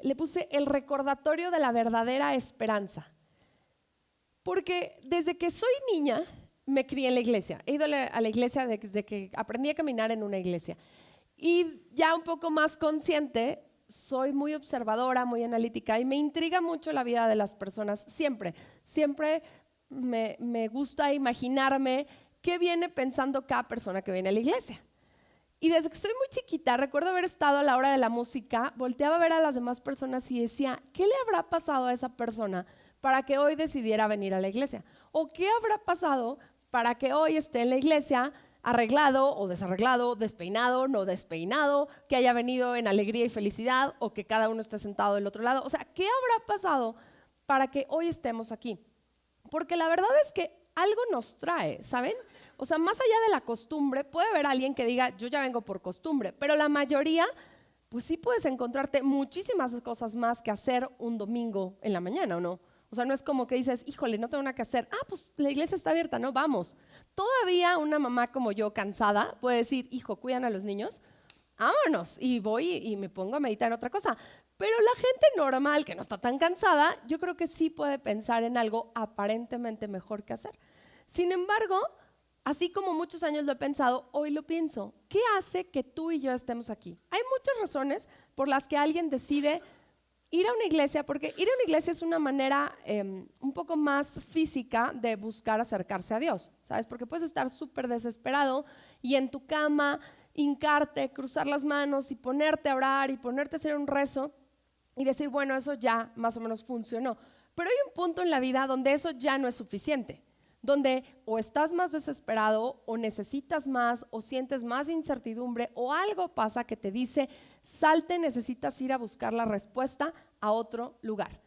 le puse el recordatorio de la verdadera esperanza. Porque desde que soy niña me crié en la iglesia. He ido a la iglesia desde que aprendí a caminar en una iglesia. Y ya un poco más consciente, soy muy observadora, muy analítica y me intriga mucho la vida de las personas. Siempre me gusta imaginarme qué viene pensando cada persona que viene a la iglesia. Y desde que soy muy chiquita, recuerdo haber estado a la hora de la música, volteaba a ver a las demás personas y decía, ¿qué le habrá pasado a esa persona para que hoy decidiera venir a la iglesia? ¿O qué habrá pasado para que hoy esté en la iglesia arreglado o desarreglado, despeinado, no despeinado, que haya venido en alegría y felicidad o que cada uno esté sentado del otro lado? O sea, ¿qué habrá pasado para que hoy estemos aquí? Porque la verdad es que algo nos trae, ¿saben? O sea, más allá de la costumbre, puede haber alguien que diga, yo ya vengo por costumbre, pero la mayoría, pues sí puedes encontrarte muchísimas cosas más que hacer un domingo en la mañana, ¿o no? O sea, no es como que dices, híjole, no tengo nada que hacer. Pues la iglesia está abierta, ¿no? Vamos. Todavía una mamá como yo, cansada, puede decir, hijo, ¿cuidan a los niños? Vámonos. Y voy y me pongo a meditar en otra cosa. Pero la gente normal, que no está tan cansada, yo creo que sí puede pensar en algo aparentemente mejor que hacer. Sin embargo, así como muchos años lo he pensado, hoy lo pienso. ¿Qué hace que tú y yo estemos aquí? Hay muchas razones por las que alguien decide ir a una iglesia, porque ir a una iglesia es una manera un poco más física de buscar acercarse a Dios, ¿sabes? Porque puedes estar súper desesperado y en tu cama hincarte, cruzar las manos y ponerte a orar y ponerte a hacer un rezo y decir, bueno, eso ya más o menos funcionó. Pero hay un punto en la vida donde eso ya no es suficiente, donde o estás más desesperado o necesitas más o sientes más incertidumbre o algo pasa que te dice, salte, necesitas ir a buscar la respuesta a otro lugar.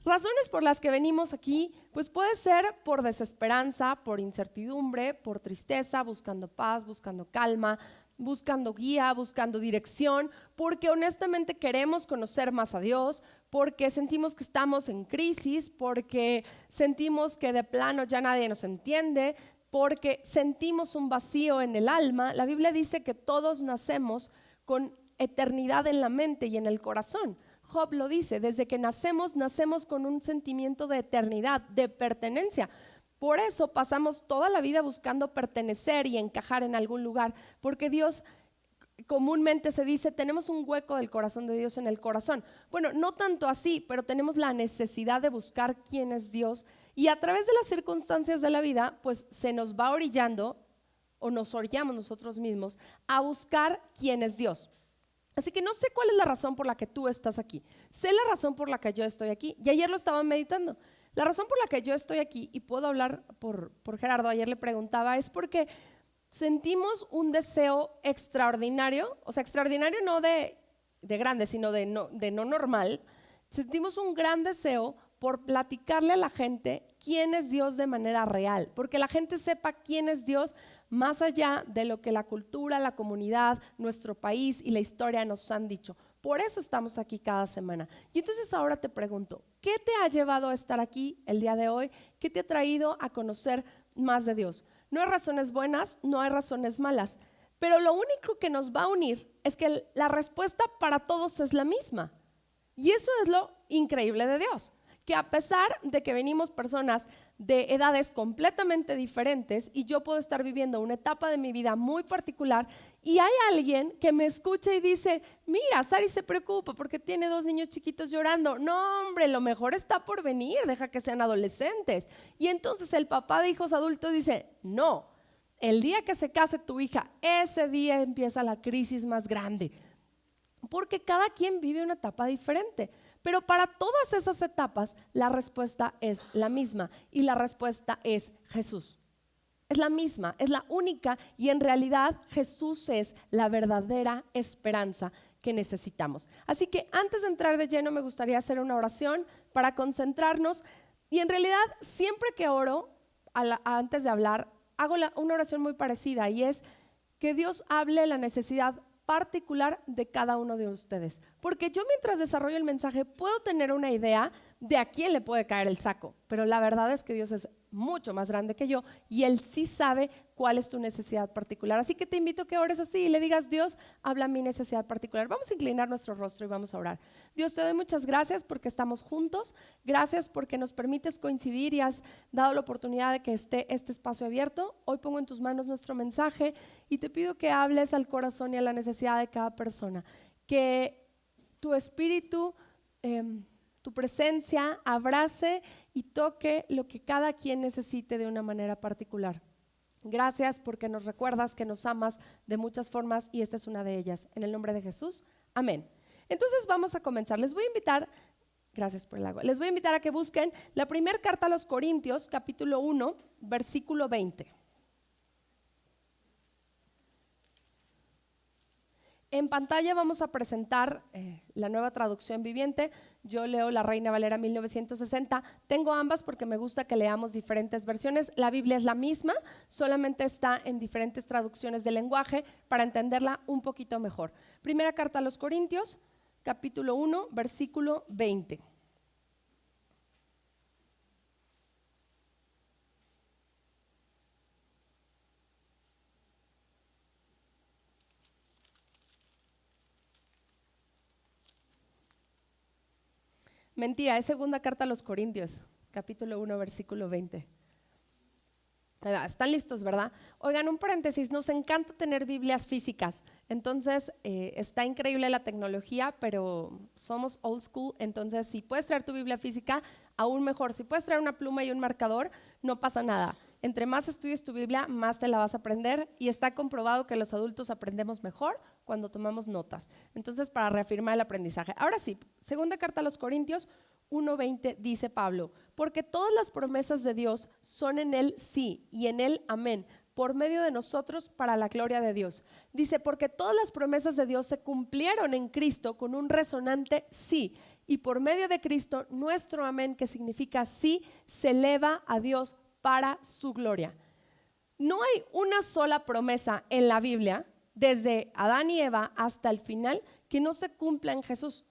Razones por las que venimos aquí, pues puede ser por desesperanza, por incertidumbre, por tristeza, buscando paz, buscando calma, buscando guía, buscando dirección, porque honestamente queremos conocer más a Dios, porque sentimos que estamos en crisis, porque sentimos que de plano ya nadie nos entiende, porque sentimos un vacío en el alma. La Biblia dice que todos nacemos con eternidad en la mente y en el corazón. Job lo dice, desde que nacemos con un sentimiento de eternidad, de pertenencia. Por eso pasamos toda la vida buscando pertenecer y encajar en algún lugar, porque Dios, comúnmente se dice, tenemos un hueco del corazón de Dios en el corazón. Bueno, no tanto así, pero tenemos la necesidad de buscar quién es Dios y a través de las circunstancias de la vida, pues se nos va orillando o nos orillamos nosotros mismos a buscar quién es Dios. Así que no sé cuál es la razón por la que tú estás aquí. Sé la razón por la que yo estoy aquí. Y ayer lo estaba meditando. La razón por la que yo estoy aquí, y puedo hablar por Gerardo, ayer le preguntaba, es porque sentimos un deseo extraordinario, o sea, extraordinario no de grande, sino de no normal. Sentimos un gran deseo por platicarle a la gente quién es Dios de manera real, porque la gente sepa quién es Dios más allá de lo que la cultura, la comunidad, nuestro país y la historia nos han dicho. Por eso estamos aquí cada semana. Y entonces ahora te pregunto, ¿qué te ha llevado a estar aquí el día de hoy? ¿Qué te ha traído a conocer más de Dios? No hay razones buenas, no hay razones malas, pero lo único que nos va a unir es que la respuesta para todos es la misma. Y eso es lo increíble de Dios, que a pesar de que venimos personas de edades completamente diferentes y yo puedo estar viviendo una etapa de mi vida muy particular y hay alguien que me escucha y dice, mira, Sari se preocupa porque tiene 2 niños chiquitos llorando. No, hombre, lo mejor está por venir, deja que sean adolescentes. Y entonces el papá de hijos adultos dice, no, el día que se case tu hija, ese día empieza la crisis más grande. Porque cada quien vive una etapa diferente. Pero para todas esas etapas, la respuesta es la misma y la respuesta es Jesús. Es la misma, es la única y en realidad Jesús es la verdadera esperanza que necesitamos. Así que antes de entrar de lleno me gustaría hacer una oración para concentrarnos y en realidad siempre que oro, antes de hablar, hago una oración muy parecida y es que Dios hable la necesidad particular de cada uno de ustedes, porque yo mientras desarrollo el mensaje puedo tener una idea de a quién le puede caer el saco, pero la verdad es que Dios es mucho más grande que yo y Él sí sabe cuál es tu necesidad particular. Así que te invito a que ores así y le digas, Dios, habla mi necesidad particular. Vamos a inclinar nuestro rostro y vamos a orar. Dios, te doy muchas gracias porque estamos juntos. Gracias porque nos permites coincidir y has dado la oportunidad de que esté este espacio abierto. Hoy pongo en tus manos nuestro mensaje y te pido que hables al corazón y a la necesidad de cada persona. Que tu espíritu, tu presencia abrace y toque lo que cada quien necesite de una manera particular. Gracias porque nos recuerdas que nos amas de muchas formas y esta es una de ellas. En el nombre de Jesús, amén. Entonces vamos a comenzar. Les voy a invitar, gracias por el agua, les voy a invitar a que busquen la primera carta a los Corintios, capítulo 1, versículo 20. En pantalla vamos a presentar la nueva traducción viviente. Yo leo la Reina Valera 1960. Tengo ambas porque me gusta que leamos diferentes versiones. La Biblia es la misma, solamente está en diferentes traducciones del lenguaje para entenderla un poquito mejor. Primera carta a los Corintios, capítulo 1, versículo 20. Mentira, es segunda carta a los Corintios, capítulo 1, versículo 20. Están listos, ¿verdad? Oigan, un paréntesis, nos encanta tener Biblias físicas, entonces está increíble la tecnología, pero somos old school, entonces si puedes traer tu Biblia física, aún mejor. Si puedes traer una pluma y un marcador, no pasa nada. Entre más estudies tu Biblia, más te la vas a aprender y está comprobado que los adultos aprendemos mejor cuando tomamos notas. Entonces, para reafirmar el aprendizaje. Ahora sí, segunda carta a los Corintios 1:20 dice Pablo, porque todas las promesas de Dios son en él sí y en él amén, por medio de nosotros para la gloria de Dios. Dice, porque todas las promesas de Dios se cumplieron en Cristo con un resonante sí. Y por medio de Cristo, nuestro amén, que significa sí, se eleva a Dios para su gloria. No hay una sola promesa en la Biblia, desde Adán y Eva hasta el final, que no se cumpla en Jesús.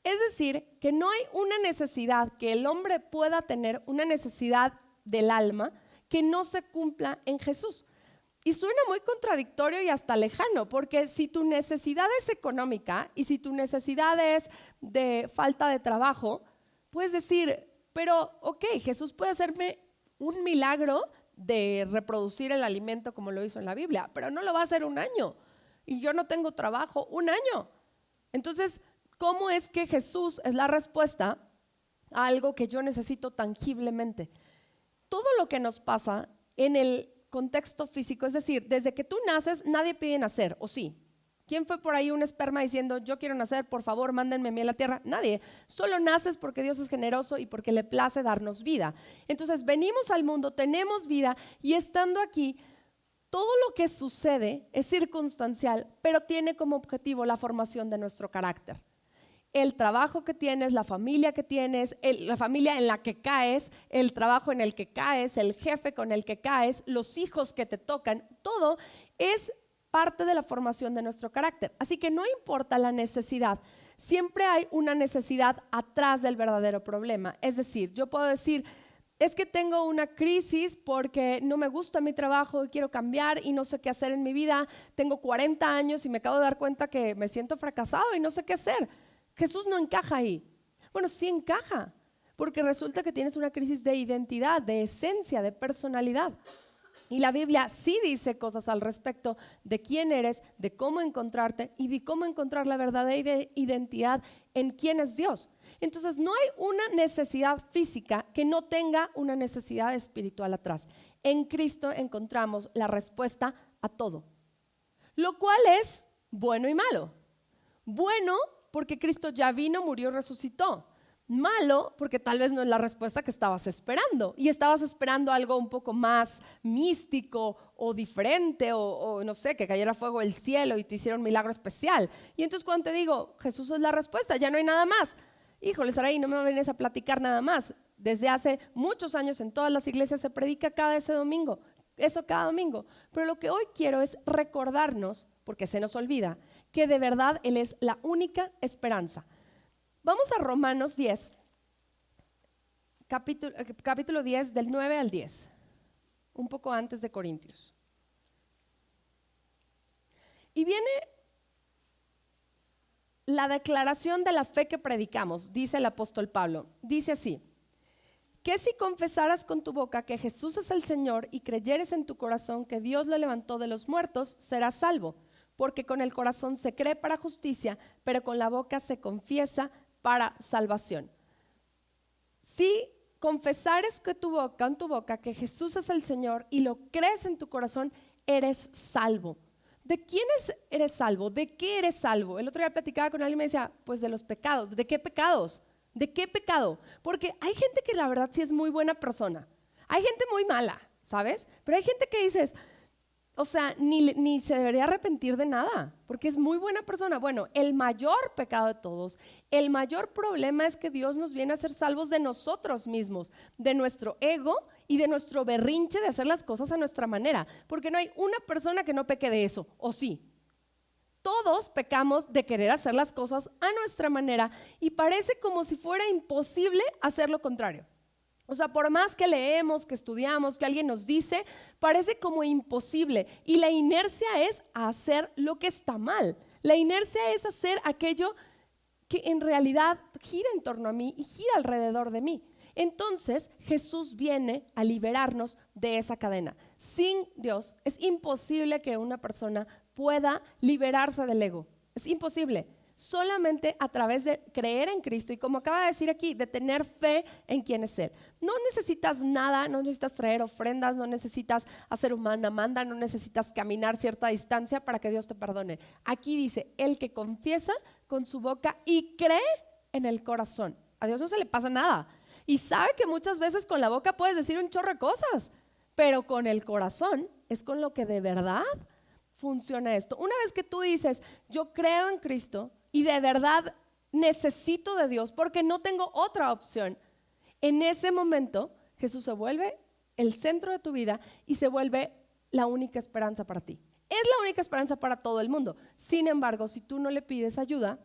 Es decir, que no hay una necesidad que el hombre pueda tener, una necesidad del alma, que no se cumpla en Jesús. Y suena muy contradictorio y hasta lejano, porque si tu necesidad es económica y si tu necesidad es de falta de trabajo, puedes decir, pero ok, Jesús puede hacerme un milagro de reproducir el alimento como lo hizo en la Biblia, pero no lo va a hacer un año y yo no tengo trabajo un año. Entonces, ¿cómo es que Jesús es la respuesta a algo que yo necesito tangiblemente? Todo lo que nos pasa en el contexto físico, es decir, desde que tú naces, nadie pide nacer, ¿o sí? ¿Quién fue por ahí un esperma diciendo, yo quiero nacer, por favor, mándenme a mí a la tierra? Nadie. Solo naces porque Dios es generoso y porque le place darnos vida. Entonces, venimos al mundo, tenemos vida y estando aquí, todo lo que sucede es circunstancial, pero tiene como objetivo la formación de nuestro carácter. El trabajo que tienes, la familia que tienes, la familia en la que caes, el trabajo en el que caes, el jefe con el que caes, los hijos que te tocan, todo es parte de la formación de nuestro carácter. Así que no importa la necesidad, siempre hay una necesidad atrás del verdadero problema. Es decir, yo puedo decir, es que tengo una crisis porque no me gusta mi trabajo y quiero cambiar y no sé qué hacer en mi vida. Tengo 40 años y me acabo de dar cuenta que me siento fracasado y no sé qué hacer. Jesús no encaja ahí. Bueno, sí encaja, porque resulta que tienes una crisis de identidad, de esencia, de personalidad. Y la Biblia sí dice cosas al respecto de quién eres, de cómo encontrarte y de cómo encontrar la verdadera identidad en quién es Dios. Entonces no hay una necesidad física que no tenga una necesidad espiritual atrás. En Cristo encontramos la respuesta a todo, lo cual es bueno y malo. Bueno, porque Cristo ya vino, murió, resucitó. Malo, porque tal vez no es la respuesta que estabas esperando y estabas esperando algo un poco más místico o diferente o no sé, que cayera fuego del cielo y te hiciera un milagro especial. Y entonces cuando te digo, Jesús es la respuesta, ya no hay nada más. Híjole, Saraí, no me vienes a platicar nada más. Desde hace muchos años en todas las iglesias se predica eso cada domingo. Pero lo que hoy quiero es recordarnos, porque se nos olvida, que de verdad Él es la única esperanza. Vamos a Romanos 10, capítulo 10, del 9 al 10, un poco antes de Corintios. viene la declaración de la fe que predicamos, dice el apóstol Pablo. Dice así: que si confesaras con tu boca que Jesús es el Señor y creyeres en tu corazón que Dios lo levantó de los muertos, serás salvo. Porque con el corazón se cree para justicia, pero con la boca se confiesa para salvación. Si confesares con tu boca que Jesús es el Señor y lo crees en tu corazón, eres salvo. ¿De quiénes eres salvo? ¿De qué eres salvo? El otro día platicaba con alguien y me decía, pues de los pecados. ¿De qué pecados? ¿De qué pecado? Porque hay gente que la verdad sí es muy buena persona. Hay gente muy mala, ¿sabes? Pero hay gente que dices, o sea, ni se debería arrepentir de nada, porque es muy buena persona. Bueno, el mayor pecado de todos, el mayor problema es que Dios nos viene a ser salvos de nosotros mismos, de nuestro ego y de nuestro berrinche de hacer las cosas a nuestra manera, porque no hay una persona que no peque de eso, ¿o sí? Todos pecamos de querer hacer las cosas a nuestra manera y parece como si fuera imposible hacer lo contrario. O sea, por más que leemos, que estudiamos, que alguien nos dice, parece como imposible. Y la inercia es hacer lo que está mal. La inercia es hacer aquello que en realidad gira en torno a mí y gira alrededor de mí. Entonces Jesús viene a liberarnos de esa cadena. Sin Dios es imposible que una persona pueda liberarse del ego. Es imposible. Solamente a través de creer en Cristo y, como acaba de decir aquí, de tener fe en quién es Él. No necesitas nada, no necesitas traer ofrendas, no necesitas hacer humana manda, no necesitas caminar cierta distancia para que Dios te perdone. Aquí dice, el que confiesa con su boca y cree en el corazón. A Dios no se le pasa nada. Y sabe que muchas veces con la boca puedes decir un chorro de cosas, pero con el corazón es con lo que de verdad funciona esto. Una vez que tú dices, yo creo en Cristo y de verdad necesito de Dios porque no tengo otra opción, en ese momento Jesús se vuelve el centro de tu vida y se vuelve la única esperanza para ti. Es la única esperanza para todo el mundo. Sin embargo, si tú no le pides ayuda,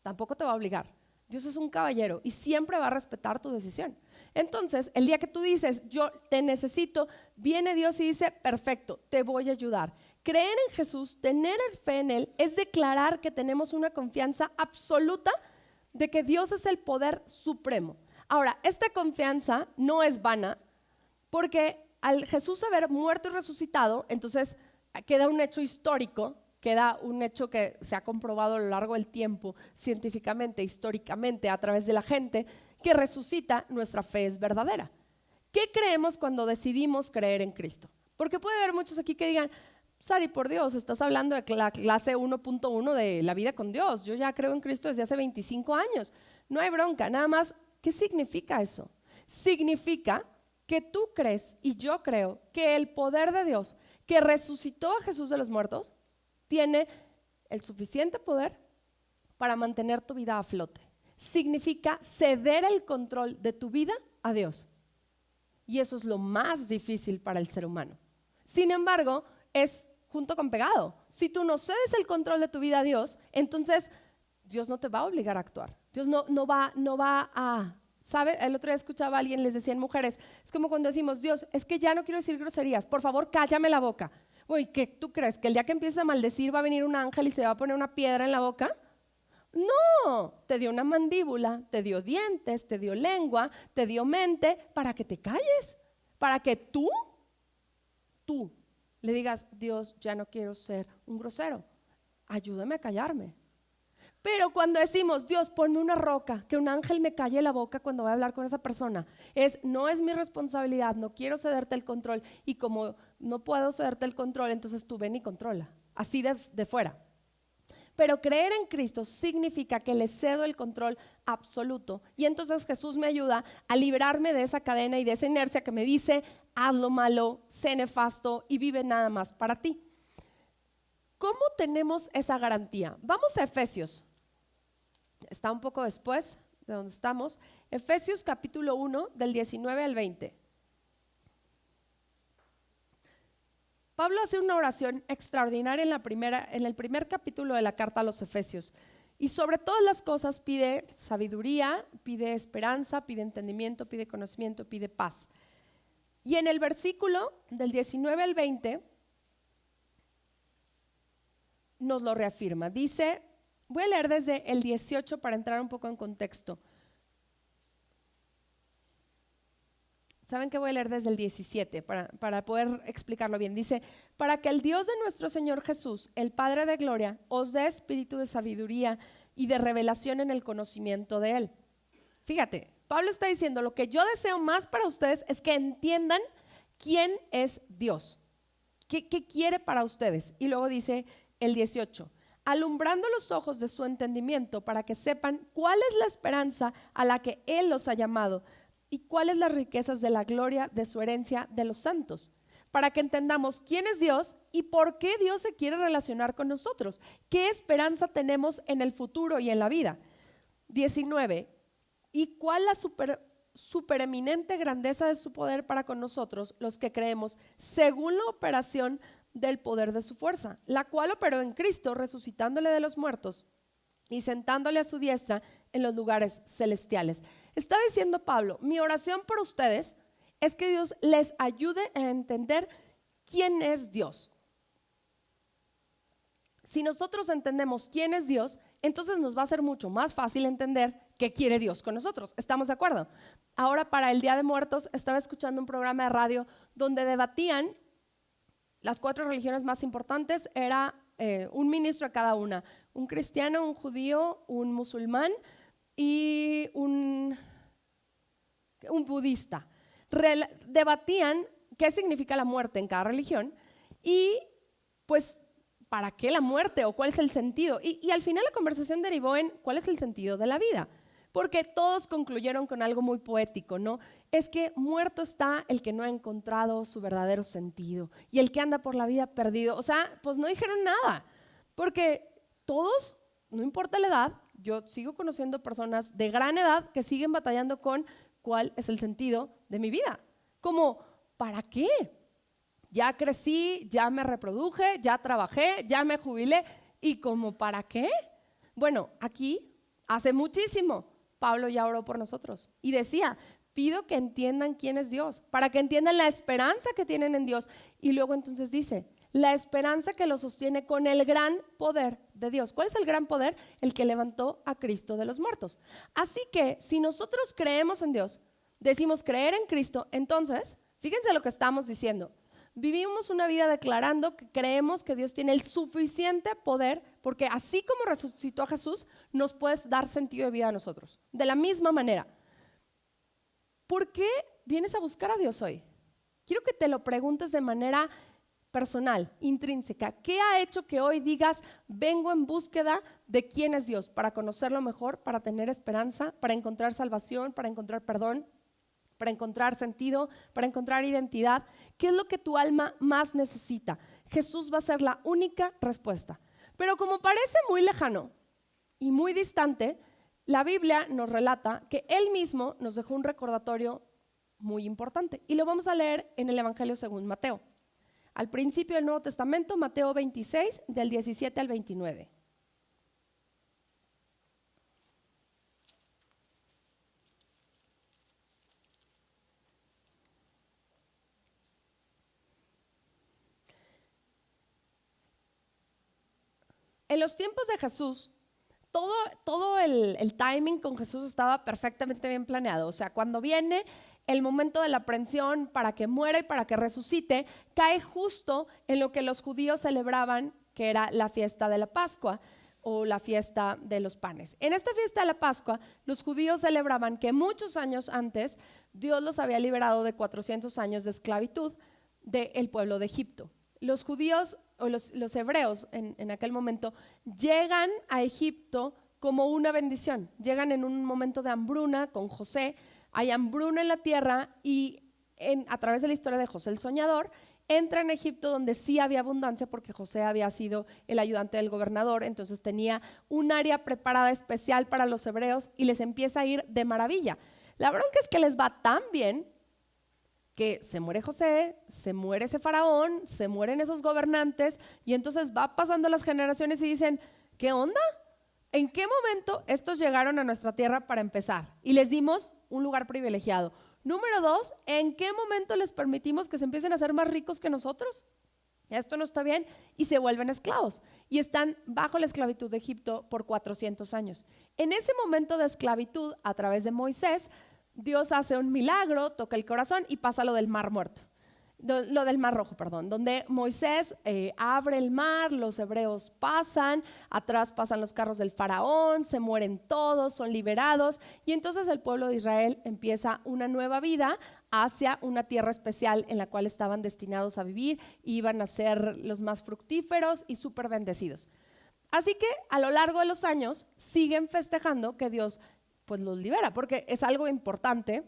tampoco te va a obligar. Dios es un caballero y siempre va a respetar tu decisión. Entonces, el día que tú dices, yo te necesito, viene Dios y dice, perfecto, te voy a ayudar. Creer en Jesús, tener fe en Él, es declarar que tenemos una confianza absoluta de que Dios es el poder supremo. Ahora, esta confianza no es vana, porque al Jesús haber muerto y resucitado, entonces queda un hecho histórico, queda un hecho que se ha comprobado a lo largo del tiempo, científicamente, históricamente, a través de la gente, que resucita, nuestra fe es verdadera. ¿Qué creemos cuando decidimos creer en Cristo? Porque puede haber muchos aquí que digan, Sari, por Dios, estás hablando de la clase 1.1 de la vida con Dios. Yo ya creo en Cristo desde hace 25 años. No hay bronca, nada más, ¿qué significa eso? Significa que tú crees y yo creo que el poder de Dios que resucitó a Jesús de los muertos tiene el suficiente poder para mantener tu vida a flote. Significa ceder el control de tu vida a Dios. Y eso es lo más difícil para el ser humano. Sin embargo, es junto con pegado. Si tú no cedes el control de tu vida a Dios, entonces Dios no te va a obligar a actuar. Dios no va a... ¿Sabe? El otro día escuchaba a alguien, les decían mujeres, es como cuando decimos, Dios, es que ya no quiero decir groserías, por favor cállame la boca. Uy, ¿qué tú crees? ¿Que el día que empieces a maldecir va a venir un ángel y se va a poner una piedra en la boca? No, te dio una mandíbula, te dio dientes, te dio lengua, te dio mente para que te calles, para que tú le digas, Dios, ya no quiero ser un grosero, ayúdame a callarme. Pero cuando decimos, Dios, ponme una roca, que un ángel me calle la boca cuando voy a hablar con esa persona, no es mi responsabilidad, no quiero cederte el control, y como no puedo cederte el control, entonces tú ven y controla, así de fuera. Pero creer en Cristo significa que le cedo el control absoluto, y entonces Jesús me ayuda a librarme de esa cadena y de esa inercia que me dice, haz lo malo, sé nefasto y vive nada más para ti. ¿Cómo tenemos esa garantía? Vamos a Efesios. Está un poco después de donde estamos. Efesios capítulo 1, del 19 al 20. Pablo hace una oración extraordinaria en el primer capítulo de la carta a los Efesios. Y sobre todas las cosas pide sabiduría, pide esperanza, pide entendimiento, pide conocimiento, pide paz. Y en el versículo del 19 al 20 nos lo reafirma. Dice, voy a leer desde el 18 para entrar un poco en contexto. ¿Saben qué voy a leer desde el 17 para poder explicarlo bien? Dice, para que el Dios de nuestro Señor Jesús, el Padre de gloria, os dé espíritu de sabiduría y de revelación en el conocimiento de Él. Fíjate, Pablo está diciendo, lo que yo deseo más para ustedes es que entiendan quién es Dios, qué quiere para ustedes. Y luego dice el 18, alumbrando los ojos de su entendimiento para que sepan cuál es la esperanza a la que Él los ha llamado y cuáles las riquezas de la gloria de su herencia de los santos, para que entendamos quién es Dios y por qué Dios se quiere relacionar con nosotros, qué esperanza tenemos en el futuro y en la vida. 19, y cuál la supereminente grandeza de su poder para con nosotros, los que creemos, según la operación del poder de su fuerza, la cual operó en Cristo, resucitándole de los muertos y sentándole a su diestra en los lugares celestiales. Está diciendo Pablo, mi oración por ustedes es que Dios les ayude a entender quién es Dios. Si nosotros entendemos quién es Dios, entonces nos va a ser mucho más fácil entender qué quiere Dios con nosotros. ¿Estamos de acuerdo? Ahora, para el Día de Muertos, estaba escuchando un programa de radio donde debatían las 4 religiones más importantes. Era un ministro a cada una, un cristiano, un judío, un musulmán y un budista. Debatían qué significa la muerte en cada religión y pues ¿para qué la muerte o cuál es el sentido? Y al final la conversación derivó en cuál es el sentido de la vida, porque todos concluyeron con algo muy poético, ¿no? Es que muerto está el que no ha encontrado su verdadero sentido y el que anda por la vida perdido. O sea, pues no dijeron nada, porque todos, no importa la edad, yo sigo conociendo personas de gran edad que siguen batallando con cuál es el sentido de mi vida. Como, ¿para qué? Ya crecí, ya me reproduje, ya trabajé, ya me jubilé. ¿Y como para qué? Bueno, aquí hace muchísimo Pablo ya oró por nosotros y decía, pido que entiendan quién es Dios, para que entiendan la esperanza que tienen en Dios. Y luego entonces dice, la esperanza que los sostiene con el gran poder de Dios. ¿Cuál es el gran poder? El que levantó a Cristo de los muertos. Así que si nosotros creemos en Dios, decimos creer en Cristo, entonces, fíjense lo que estamos diciendo. Vivimos una vida declarando que creemos que Dios tiene el suficiente poder, porque así como resucitó a Jesús, nos puede dar sentido de vida a nosotros. De la misma manera. ¿Por qué vienes a buscar a Dios hoy? Quiero que te lo preguntes de manera personal, intrínseca. ¿Qué ha hecho que hoy digas, vengo en búsqueda de quién es Dios? Para conocerlo mejor, para tener esperanza, para encontrar salvación, para encontrar perdón, para encontrar sentido, para encontrar identidad. ¿Qué es lo que tu alma más necesita? Jesús va a ser la única respuesta. Pero como parece muy lejano y muy distante, la Biblia nos relata que Él mismo nos dejó un recordatorio muy importante. Y lo vamos a leer en el Evangelio según Mateo. Al principio del Nuevo Testamento, Mateo 26, del 17 al 29. En los tiempos de Jesús, todo el timing con Jesús estaba perfectamente bien planeado. O sea, cuando viene el momento de la aprehensión para que muera y para que resucite, cae justo en lo que los judíos celebraban, que era la fiesta de la Pascua o la fiesta de los panes. En esta fiesta de la Pascua, los judíos celebraban que muchos años antes Dios los había liberado de 400 años de esclavitud del pueblo de Egipto. Los judíos o los hebreos en aquel momento llegan a Egipto como una bendición. Llegan en un momento de hambruna con José, hay hambruna en la tierra y a través de la historia de José el soñador, entra en Egipto donde sí había abundancia porque José había sido el ayudante del gobernador, entonces tenía un área preparada especial para los hebreos y les empieza a ir de maravilla. La bronca es que les va tan bien que se muere José, se muere ese faraón, se mueren esos gobernantes y entonces va pasando las generaciones y dicen, ¿qué onda? ¿En qué momento estos llegaron a nuestra tierra para empezar? Y les dimos un lugar privilegiado. Número 2, ¿en qué momento les permitimos que se empiecen a hacer más ricos que nosotros? esto no está bien, y se vuelven esclavos y están bajo la esclavitud de Egipto por 400 años. En ese momento de esclavitud, a través de Moisés, Dios hace un milagro, toca el corazón y pasa lo del Mar Muerto. Lo del Mar Rojo, perdón, donde Moisés abre el mar, los hebreos pasan, atrás pasan los carros del faraón, se mueren todos, son liberados, y entonces el pueblo de Israel empieza una nueva vida hacia una tierra especial en la cual estaban destinados a vivir, iban a ser los más fructíferos y súper bendecidos. Así que a lo largo de los años siguen festejando que Dios pues los libera, porque es algo importante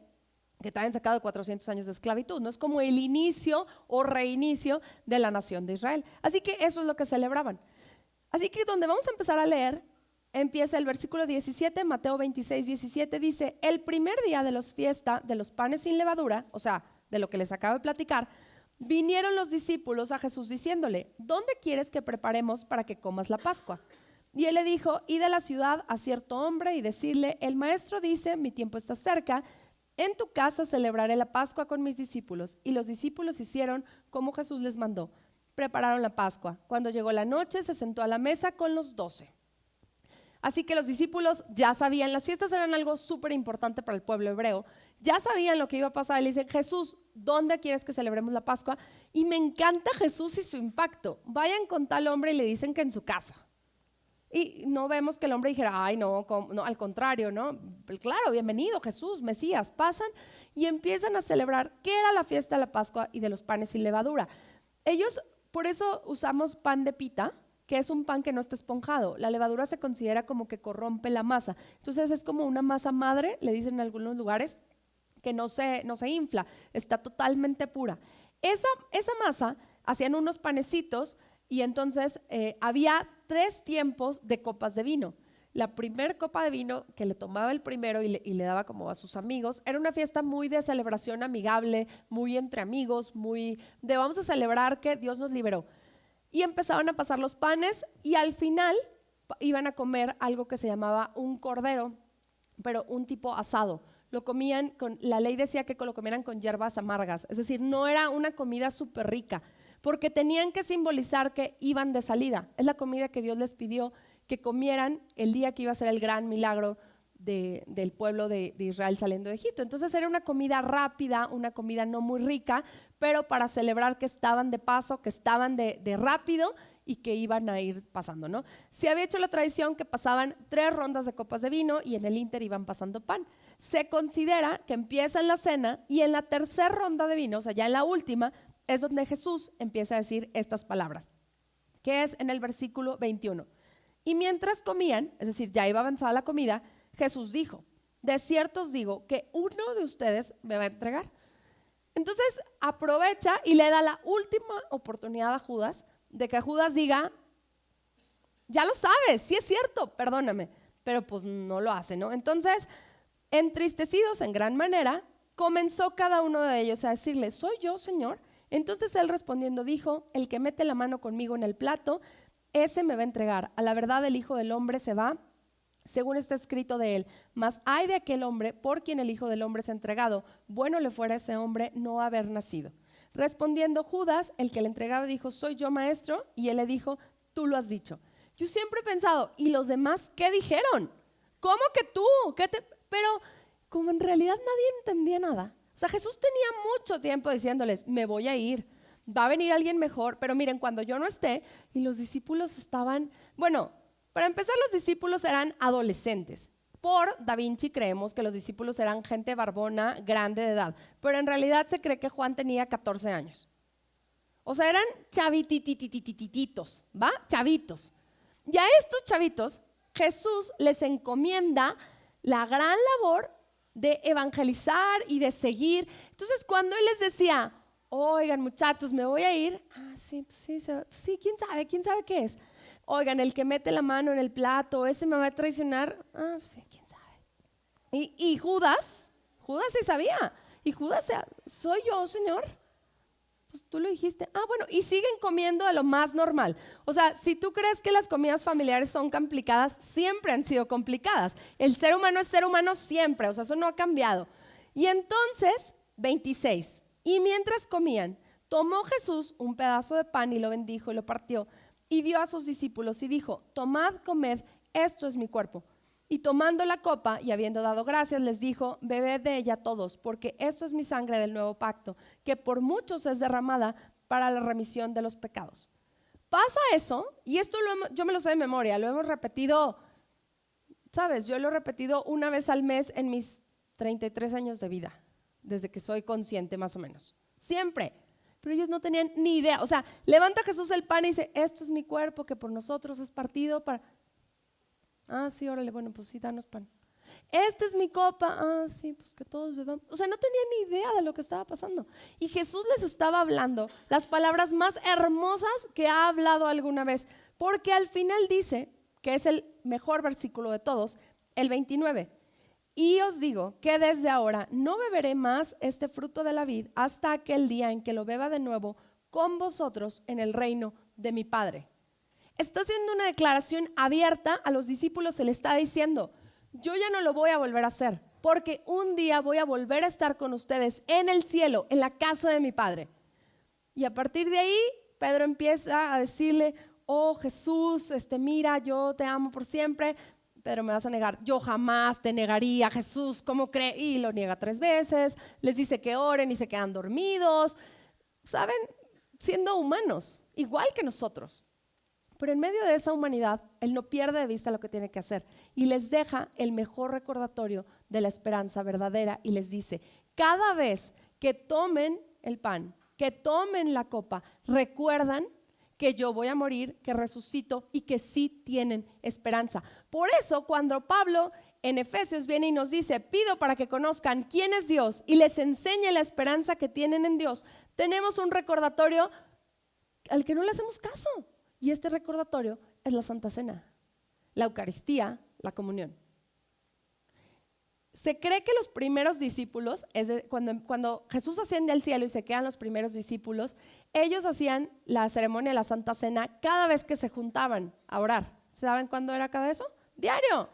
que te hayan sacado de 400 años de esclavitud, no es como el inicio o reinicio de la nación de Israel. Así que eso es lo que celebraban. Así que donde vamos a empezar a leer, empieza el versículo 17, Mateo 26, 17, dice: el primer día de los fiestas de los panes sin levadura, o sea, de lo que les acabo de platicar, vinieron los discípulos a Jesús diciéndole: ¿dónde quieres que preparemos para que comas la Pascua? Y él le dijo: id a la ciudad a cierto hombre y decirle: el maestro dice, mi tiempo está cerca, en tu casa celebraré la Pascua con mis discípulos. Y los discípulos hicieron como Jesús les mandó. Prepararon la Pascua. Cuando llegó la noche, se sentó a la mesa con los 12. Así que los discípulos ya sabían, las fiestas eran algo súper importante para el pueblo hebreo, ya sabían lo que iba a pasar. Y le dicen: Jesús, ¿dónde quieres que celebremos la Pascua? Y me encanta Jesús y su impacto. Vayan con tal hombre y le dicen que en su casa. Y no vemos que el hombre dijera: ay, no, no, al contrario, ¿no? Claro, bienvenido Jesús, Mesías. Pasan y empiezan a celebrar qué era la fiesta de la Pascua y de los panes sin levadura. Ellos, por eso usamos pan de pita, que es un pan que no está esponjado. La levadura se considera como que corrompe la masa. Entonces es como una masa madre, le dicen en algunos lugares, que no se infla, está totalmente pura. Esa masa hacían unos panecitos. Y entonces había 3 tiempos de copas de vino. La primera copa de vino que le tomaba el primero y le daba como a sus amigos, era una fiesta muy de celebración amigable, muy entre amigos, muy de vamos a celebrar que Dios nos liberó. Y empezaban a pasar los panes y al final iban a comer algo que se llamaba un cordero, pero un tipo asado. Lo comían la ley decía que lo comieran con hierbas amargas, es decir, no era una comida súper rica, porque tenían que simbolizar que iban de salida. Es la comida que Dios les pidió que comieran el día que iba a ser el gran milagro del pueblo de Israel saliendo de Egipto. Entonces era una comida rápida, una comida no muy rica, pero para celebrar que estaban de paso, que estaban de rápido y que iban a ir pasando, ¿no? Se había hecho la tradición que pasaban 3 rondas de copas de vino y en el ínter iban pasando pan. Se considera que empiezan la cena y en la tercera ronda de vino, o sea, ya en la última, es donde Jesús empieza a decir estas palabras, que es en el versículo 21. Y mientras comían, es decir, ya iba avanzada la comida, Jesús dijo: de cierto os digo que uno de ustedes me va a entregar. Entonces aprovecha y le da la última oportunidad a Judas de que Judas diga: ya lo sabes, sí es cierto, perdóname, pero pues no lo hace, ¿no? Entonces, entristecidos en gran manera, comenzó cada uno de ellos a decirle: ¿soy yo, Señor? Entonces él respondiendo dijo: el que mete la mano conmigo en el plato, ese me va a entregar. A la verdad el Hijo del Hombre se va, según está escrito de él. Mas ay de aquel hombre por quien el Hijo del Hombre es entregado. Bueno le fuera a ese hombre no haber nacido. Respondiendo Judas, el que le entregaba, dijo: soy yo, maestro. Y él le dijo: tú lo has dicho. Yo siempre he pensado: ¿y los demás qué dijeron? ¿Cómo que tú? Pero como en realidad nadie entendía nada. O sea, Jesús tenía mucho tiempo diciéndoles: me voy a ir, va a venir alguien mejor, pero miren, cuando yo no esté. Y los discípulos estaban, bueno, para empezar, los discípulos eran adolescentes. Por Da Vinci creemos que los discípulos eran gente barbona, grande de edad, pero en realidad se cree que Juan tenía 14 años. O sea, eran chavitititititos, ¿va? Chavitos. Y a estos chavitos Jesús les encomienda la gran labor de evangelizar y de seguir. Entonces, cuando él les decía: oigan, muchachos, me voy a ir. Sí, pues sí, quién sabe qué es. Oigan, el que mete la mano en el plato, ese me va a traicionar. Sí, quién sabe. Y Judas sí sabía. Y Judas, soy yo, Señor. Pues tú lo dijiste. Bueno, y siguen comiendo de lo más normal. O sea, si tú crees que las comidas familiares son complicadas, siempre han sido complicadas. El ser humano es ser humano siempre, o sea, eso no ha cambiado. Y entonces, 26, y mientras comían, Tomó Jesús un pedazo de pan y lo bendijo y lo partió y dio a sus discípulos y dijo: tomad, comed, esto es mi cuerpo. Y tomando la copa y habiendo dado gracias, les dijo: bebed de ella todos, porque esto es mi sangre del nuevo pacto, que por muchos es derramada para la remisión de los pecados. Pasa eso, y esto yo me lo sé de memoria, lo hemos repetido, ¿sabes? Yo lo he repetido una vez al mes en mis 33 años de vida, desde que soy consciente más o menos. Siempre. Pero ellos no tenían ni idea. O sea, levanta Jesús el pan y dice: esto es mi cuerpo que por nosotros es partido para... Ah, sí, órale, bueno, pues sí, danos pan. Esta es mi copa. Ah, sí, pues que todos bebamos. O sea, no tenían ni idea de lo que estaba pasando. Y Jesús les estaba hablando las palabras más hermosas que ha hablado alguna vez. Porque al final dice, que es el mejor versículo de todos, el 29. Y os digo que desde ahora no beberé más este fruto de la vid hasta aquel día en que lo beba de nuevo con vosotros en el reino de mi Padre. Está haciendo una declaración abierta a los discípulos, se le está diciendo: yo ya no lo voy a volver a hacer, porque un día voy a volver a estar con ustedes en el cielo, en la casa de mi Padre. Y a partir de ahí, Pedro empieza a decirle: oh Jesús, mira, yo te amo por siempre. Pedro: me vas a negar. Yo jamás te negaría, Jesús, ¿cómo crees? Y lo niega 3 veces, les dice que oren y se quedan dormidos, ¿saben? Siendo humanos, igual que nosotros. Pero en medio de esa humanidad, él no pierde de vista lo que tiene que hacer y les deja el mejor recordatorio de la esperanza verdadera y les dice: cada vez que tomen el pan, que tomen la copa, recuerdan que yo voy a morir, que resucito y que sí tienen esperanza. Por eso cuando Pablo en Efesios viene y nos dice: pido para que conozcan quién es Dios y les enseñe la esperanza que tienen en Dios, tenemos un recordatorio al que no le hacemos caso. Y este recordatorio es la Santa Cena, la Eucaristía, la comunión. Se cree que los primeros discípulos, cuando Jesús asciende al cielo y se quedan los primeros discípulos, ellos hacían la ceremonia de la Santa Cena cada vez que se juntaban a orar. ¿Saben cuándo era cada eso? Diario,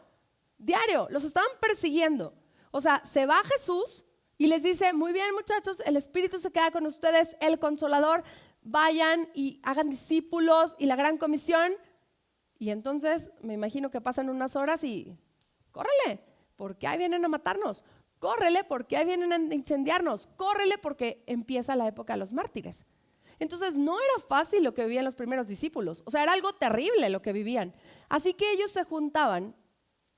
diario, los estaban persiguiendo. O sea, se va Jesús y les dice: muy bien, muchachos, el Espíritu se queda con ustedes, el Consolador, vayan y hagan discípulos y la gran comisión. Y entonces me imagino que pasan unas horas y córrele, porque ahí vienen a matarnos, córrele porque ahí vienen a incendiarnos, córrele porque empieza la época de los mártires. Entonces no era fácil lo que vivían los primeros discípulos, o sea, era algo terrible lo que vivían. Así que ellos se juntaban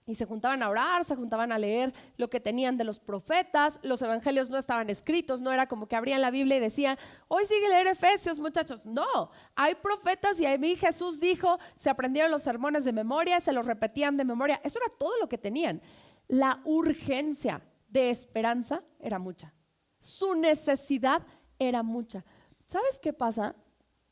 y se juntaban a orar, se juntaban a leer lo que tenían de los profetas. Los evangelios no estaban escritos, no era como que abrían la Biblia y decían: hoy sigue leer Efesios, muchachos. No, hay profetas y a mí Jesús dijo, se aprendieron los sermones de memoria, se los repetían de memoria. Eso era todo lo que tenían. La urgencia de esperanza era mucha, su necesidad era mucha. ¿Sabes qué pasa?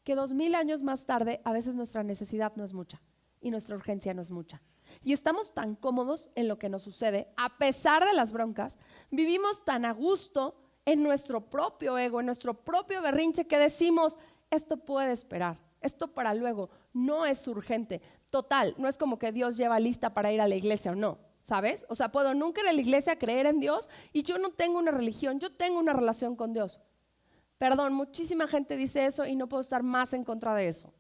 Que 2000 años más tarde a veces nuestra necesidad no es mucha y nuestra urgencia no es mucha. Y estamos tan cómodos en lo que nos sucede, a pesar de las broncas, vivimos tan a gusto en nuestro propio ego, en nuestro propio berrinche, que decimos: esto puede esperar, esto para luego, no es urgente. Total, no es como que Dios lleva lista para ir a la iglesia o no, ¿sabes? O sea, puedo nunca ir a la iglesia, creer en Dios, y yo no tengo una religión, yo tengo una relación con Dios. Perdón, muchísima gente dice eso y no puedo estar más en contra de eso.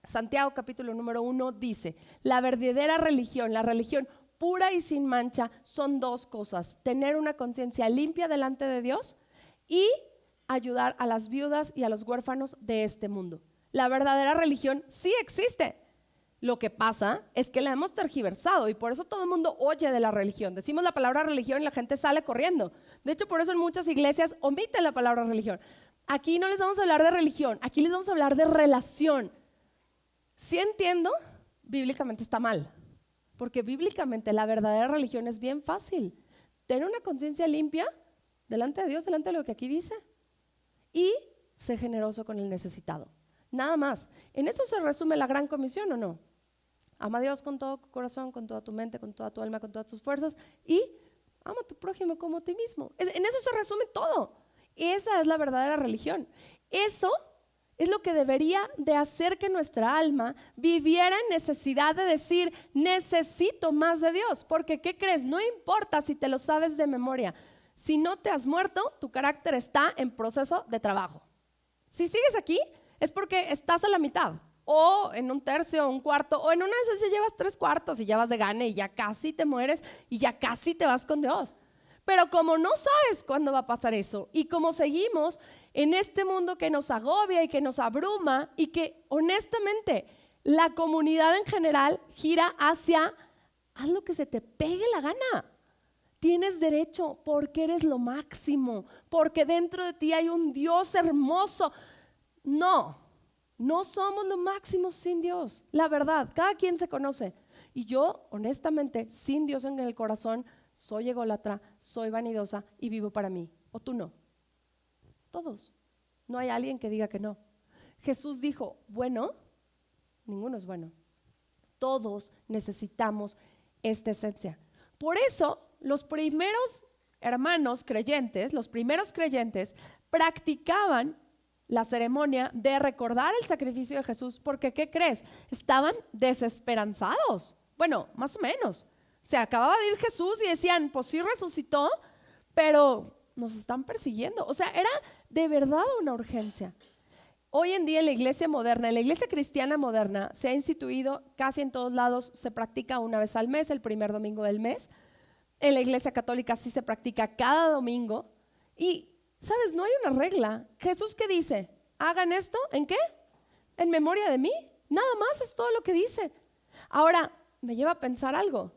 Santiago capítulo número 1 dice: la verdadera religión, la religión pura y sin mancha, son 2 cosas: tener una conciencia limpia delante de Dios y ayudar a las viudas y a los huérfanos de este mundo. La verdadera religión sí existe. Lo que pasa es que la hemos tergiversado y por eso todo el mundo oye de la religión. Decimos la palabra religión y la gente sale corriendo. De hecho, por eso en muchas iglesias omiten la palabra religión. Aquí no les vamos a hablar de religión, aquí les vamos a hablar de relación. Sí entiendo, bíblicamente está mal, porque bíblicamente la verdadera religión es bien fácil. Tener una conciencia limpia delante de Dios, delante de lo que aquí dice, y ser generoso con el necesitado. Nada más. ¿En eso se resume la gran comisión o no? Ama a Dios con todo tu corazón, con toda tu mente, con toda tu alma, con todas tus fuerzas, y ama a tu prójimo como a ti mismo. En eso se resume todo. Esa es la verdadera religión. Eso es lo que debería de hacer que nuestra alma viviera en necesidad de decir: necesito más de Dios. Porque, ¿qué crees? No importa si te lo sabes de memoria. Si no te has muerto, tu carácter está en proceso de trabajo. Si sigues aquí, es porque estás a la mitad, o en un tercio, o un cuarto, o en una de esas ya llevas 3/4 y ya vas de gane y ya casi te mueres y ya casi te vas con Dios. Pero como no sabes cuándo va a pasar eso y como seguimos en este mundo que nos agobia y que nos abruma y que honestamente la comunidad en general gira hacia haz lo que se te pegue la gana. Tienes derecho porque eres lo máximo, porque dentro de ti hay un Dios hermoso. No somos lo máximo sin Dios. La verdad, cada quien se conoce. Y yo, honestamente, sin Dios en el corazón, soy ególatra, soy vanidosa y vivo para mí. ¿O tú no? Todos. No hay alguien que diga que no. Jesús dijo, bueno, ninguno es bueno. Todos necesitamos esta esencia. Por eso, los primeros hermanos creyentes, los primeros creyentes, practicaban la ceremonia de recordar el sacrificio de Jesús, porque ¿qué crees? Estaban desesperanzados. Bueno, más o menos. Se acababa de ir Jesús y decían, pues sí resucitó, pero nos están persiguiendo. O sea, era de verdad una urgencia. Hoy en día en la iglesia moderna, en la iglesia cristiana moderna, se ha instituido casi en todos lados, se practica una vez al mes, el primer domingo del mes. En la iglesia católica sí se practica cada domingo. Y, ¿sabes? No hay una regla. Jesús, ¿qué dice? ¿Hagan esto? ¿En qué? ¿En memoria de mí? Nada más es todo lo que dice. Ahora, me lleva a pensar algo.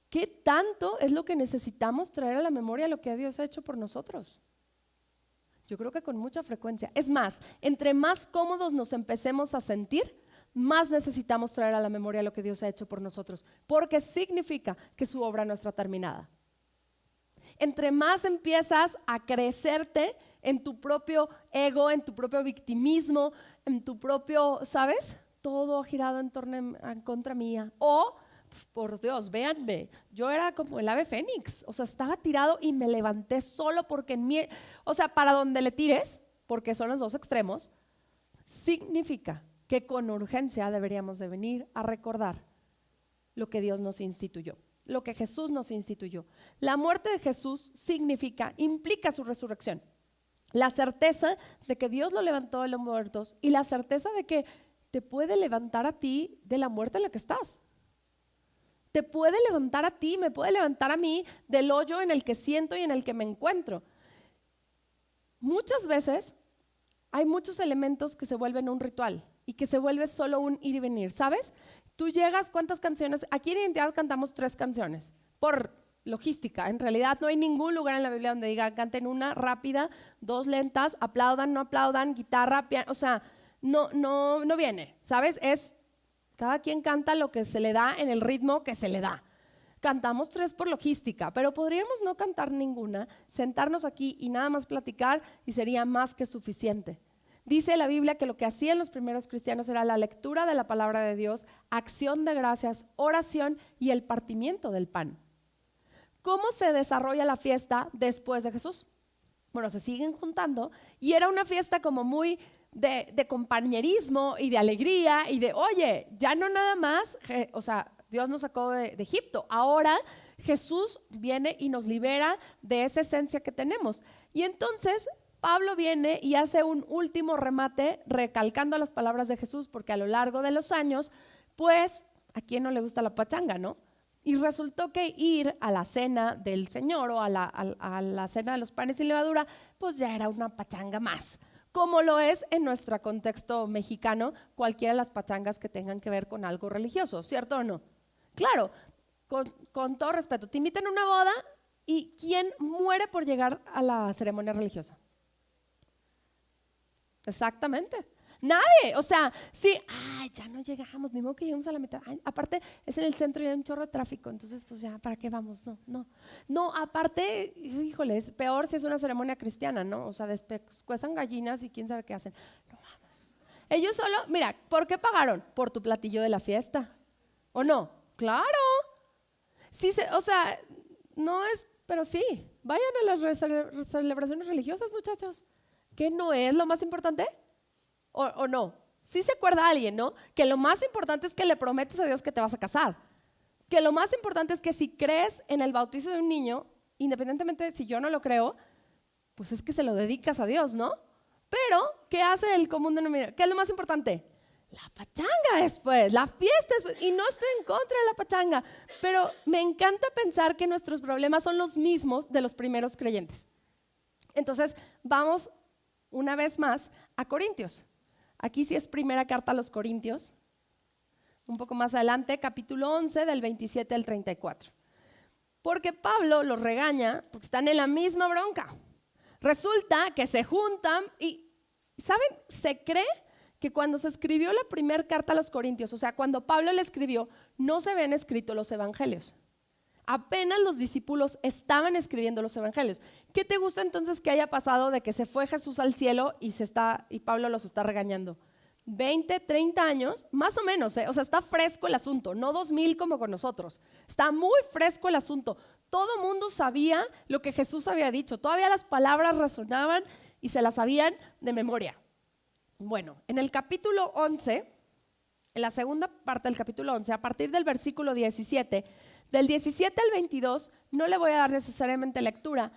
¿Qué tanto es lo que necesitamos traer a la memoria lo que Dios ha hecho por nosotros? Yo creo que con mucha frecuencia. Es más, entre más cómodos nos empecemos a sentir, más necesitamos traer a la memoria lo que Dios ha hecho por nosotros, porque significa que su obra no está terminada. Entre más empiezas a crecerte en tu propio ego, en tu propio victimismo, en tu propio, ¿sabes? Todo girado en contra mía. O, por Dios, véanme, yo era como el ave fénix, o sea, estaba tirado y me levanté solo porque o sea, para donde le tires, porque son los dos extremos, significa que con urgencia deberíamos de venir a recordar lo que Dios nos instituyó, lo que Jesús nos instituyó. La muerte de Jesús implica su resurrección, la certeza de que Dios lo levantó de los muertos y la certeza de que te puede levantar a ti de la muerte en la que estás. Te puede levantar a ti, me puede levantar a mí del hoyo en el que siento y en el que me encuentro. Muchas veces hay muchos elementos que se vuelven un ritual y que se vuelve solo un ir y venir, ¿sabes? Tú llegas, ¿cuántas canciones? Aquí en Identidad cantamos 3 canciones, por logística. En realidad no hay ningún lugar en la Biblia donde diga canten una rápida, 2 lentas, aplaudan, no aplaudan, guitarra, piano, o sea, no viene, ¿sabes? Es cada quien canta lo que se le da en el ritmo que se le da. Cantamos 3 por logística, pero podríamos no cantar ninguna, sentarnos aquí y nada más platicar y sería más que suficiente. Dice la Biblia que lo que hacían los primeros cristianos era la lectura de la palabra de Dios, acción de gracias, oración y el partimiento del pan. ¿Cómo se desarrolla la fiesta después de Jesús? Bueno, se siguen juntando y era una fiesta como muy de compañerismo y de alegría y de, oye, ya no nada más, o sea, Dios nos sacó de Egipto, ahora Jesús viene y nos libera de esa esencia que tenemos. Y entonces Pablo viene y hace un último remate recalcando las palabras de Jesús, porque a lo largo de los años, pues, ¿a quién no le gusta la pachanga, no? Y resultó que ir a la cena del Señor o a la cena de los panes sin levadura, pues ya era una pachanga más, como lo es en nuestro contexto mexicano cualquiera de las pachangas que tengan que ver con algo religioso, ¿cierto o no? Claro, con todo respeto, te invitan a una boda y ¿quién muere por llegar a la ceremonia religiosa? Exactamente. Nadie, o sea, sí, ay, ya no llegamos, ni modo que lleguemos a la mitad. Ay, aparte, es en el centro y hay un chorro de tráfico, entonces, pues ya, ¿para qué vamos? No, aparte, híjole, es peor si es una ceremonia cristiana, ¿no? O sea, descuezan gallinas y quién sabe qué hacen. No vamos. Ellos solo, mira, ¿por qué pagaron? Por tu platillo de la fiesta, ¿o no? Claro. Sí, o sea, no es, pero sí, vayan a las celebraciones religiosas, muchachos. ¿Qué no es lo más importante? ¿O no? Sí se acuerda alguien, ¿no? Que lo más importante es que le prometes a Dios que te vas a casar. Que lo más importante es que si crees en el bautizo de un niño, independientemente de si yo no lo creo, pues es que se lo dedicas a Dios, ¿no? Pero ¿qué hace el común denominador? ¿Qué es lo más importante? La pachanga después, la fiesta después. Y no estoy en contra de la pachanga, pero me encanta pensar que nuestros problemas son los mismos de los primeros creyentes. Entonces, vamos una vez más a Corintios. Aquí sí es primera carta a los Corintios. Un poco más adelante, capítulo 11, del 27 al 34. Porque Pablo los regaña porque están en la misma bronca. Resulta que se juntan y, ¿saben? Se cree que cuando se escribió la primera carta a los Corintios, o sea, cuando Pablo le escribió, no se habían escrito los evangelios. Apenas los discípulos estaban escribiendo los evangelios. ¿Qué te gusta entonces que haya pasado de que se fue Jesús al cielo y Pablo los está regañando? 20, 30 años, más o menos, o sea, está fresco el asunto, no 2000 como con nosotros. Está muy fresco el asunto. Todo mundo sabía lo que Jesús había dicho. Todavía las palabras resonaban y se las sabían de memoria. Bueno, en el capítulo 11, en la segunda parte del capítulo 11, a partir del versículo 17, del 17 al 22, no le voy a dar necesariamente lectura,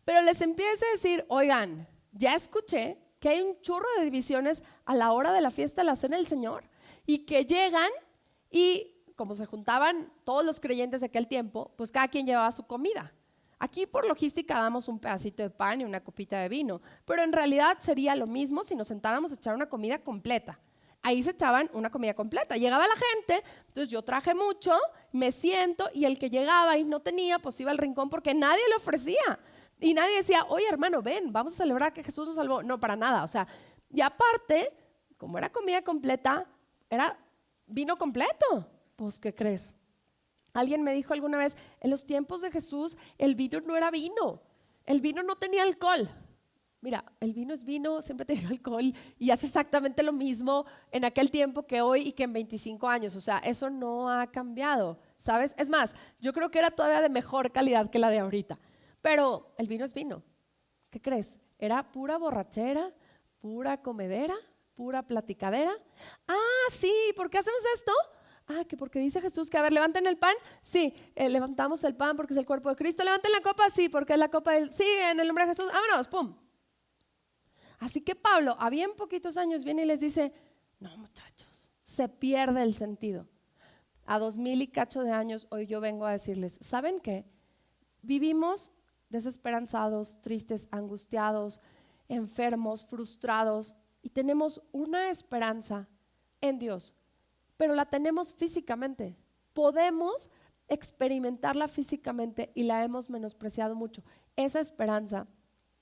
pero les empieza a decir, oigan, ya escuché que hay un chorro de divisiones a la hora de la fiesta de la Cena del Señor y que llegan y como se juntaban todos los creyentes de aquel tiempo, pues cada quien llevaba su comida. Aquí por logística damos un pedacito de pan y una copita de vino, pero en realidad sería lo mismo si nos sentáramos a echar una comida completa. Ahí se echaban una comida completa. Llegaba la gente, entonces yo traje mucho, me siento y el que llegaba y no tenía, pues iba al rincón porque nadie le ofrecía. Y nadie decía, oye hermano, ven, vamos a celebrar que Jesús nos salvó. No, para nada. O sea, y aparte, como era comida completa, era vino completo. Pues, ¿qué crees? Alguien me dijo alguna vez, en los tiempos de Jesús, el vino no era vino. El vino no tenía alcohol. Mira, el vino es vino, siempre tenía alcohol y hace exactamente lo mismo en aquel tiempo que hoy y que en 25 años. O sea, eso no ha cambiado, ¿sabes? Es más, yo creo que era todavía de mejor calidad que la de ahorita. Pero el vino es vino. ¿Qué crees? Era pura borrachera, pura comedera, pura platicadera. Ah, sí, ¿por qué hacemos esto? Ah, que porque dice Jesús que, a ver, levanten el pan. Sí, levantamos el pan porque es el cuerpo de Cristo. Levanten la copa, sí, porque es la copa del... Sí, en el nombre de Jesús, vámonos, pum. Así que Pablo, a bien poquitos años, viene y les dice, no muchachos, se pierde el sentido. A 2000 y cacho de años, hoy yo vengo a decirles, ¿saben qué? Vivimos desesperanzados, tristes, angustiados, enfermos, frustrados y tenemos una esperanza en Dios, pero la tenemos físicamente. Podemos experimentarla físicamente y la hemos menospreciado mucho. Esa esperanza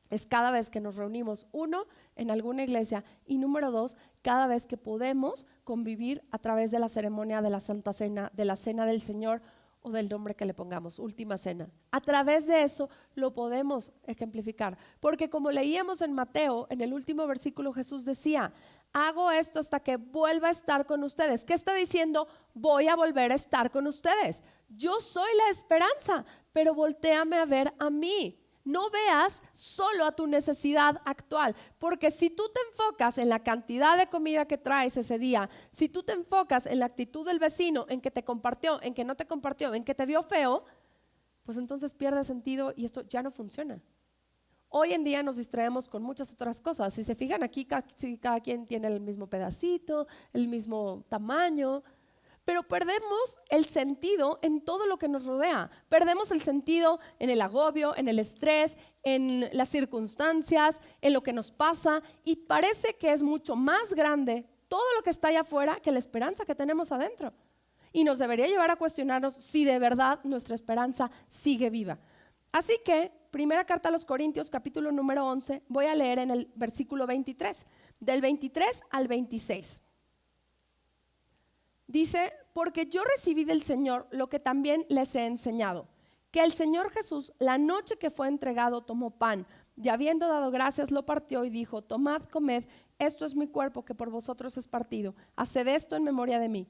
es cada vez que nos reunimos, uno, en alguna iglesia y número dos, cada vez que podemos convivir a través de la ceremonia de la Santa Cena, de la Cena del Señor o del nombre que le pongamos, Última Cena. A través de eso lo podemos ejemplificar, porque como leíamos en Mateo, en el último versículo Jesús decía, hago esto hasta que vuelva a estar con ustedes. ¿Qué está diciendo? Voy a volver a estar con ustedes. Yo soy la esperanza, pero voltéame a ver a mí. No veas solo a tu necesidad actual, porque si tú te enfocas en la cantidad de comida que traes ese día, si tú te enfocas en la actitud del vecino, en que te compartió, en que no te compartió, en que te vio feo, pues entonces pierde sentido y esto ya no funciona. Hoy en día nos distraemos con muchas otras cosas. Si se fijan aquí, cada quien tiene el mismo pedacito, el mismo tamaño, pero perdemos el sentido en todo lo que nos rodea. Perdemos el sentido en el agobio, en el estrés, en las circunstancias, en lo que nos pasa y parece que es mucho más grande todo lo que está allá afuera que la esperanza que tenemos adentro. Y nos debería llevar a cuestionarnos si de verdad nuestra esperanza sigue viva. Así que, primera carta a los Corintios, capítulo número 11, voy a leer en el versículo 23, del 23 al 26. Dice, porque yo recibí del Señor lo que también les he enseñado, que el Señor Jesús, la noche que fue entregado, tomó pan, y habiendo dado gracias, lo partió y dijo, tomad, comed, esto es mi cuerpo que por vosotros es partido, haced esto en memoria de mí.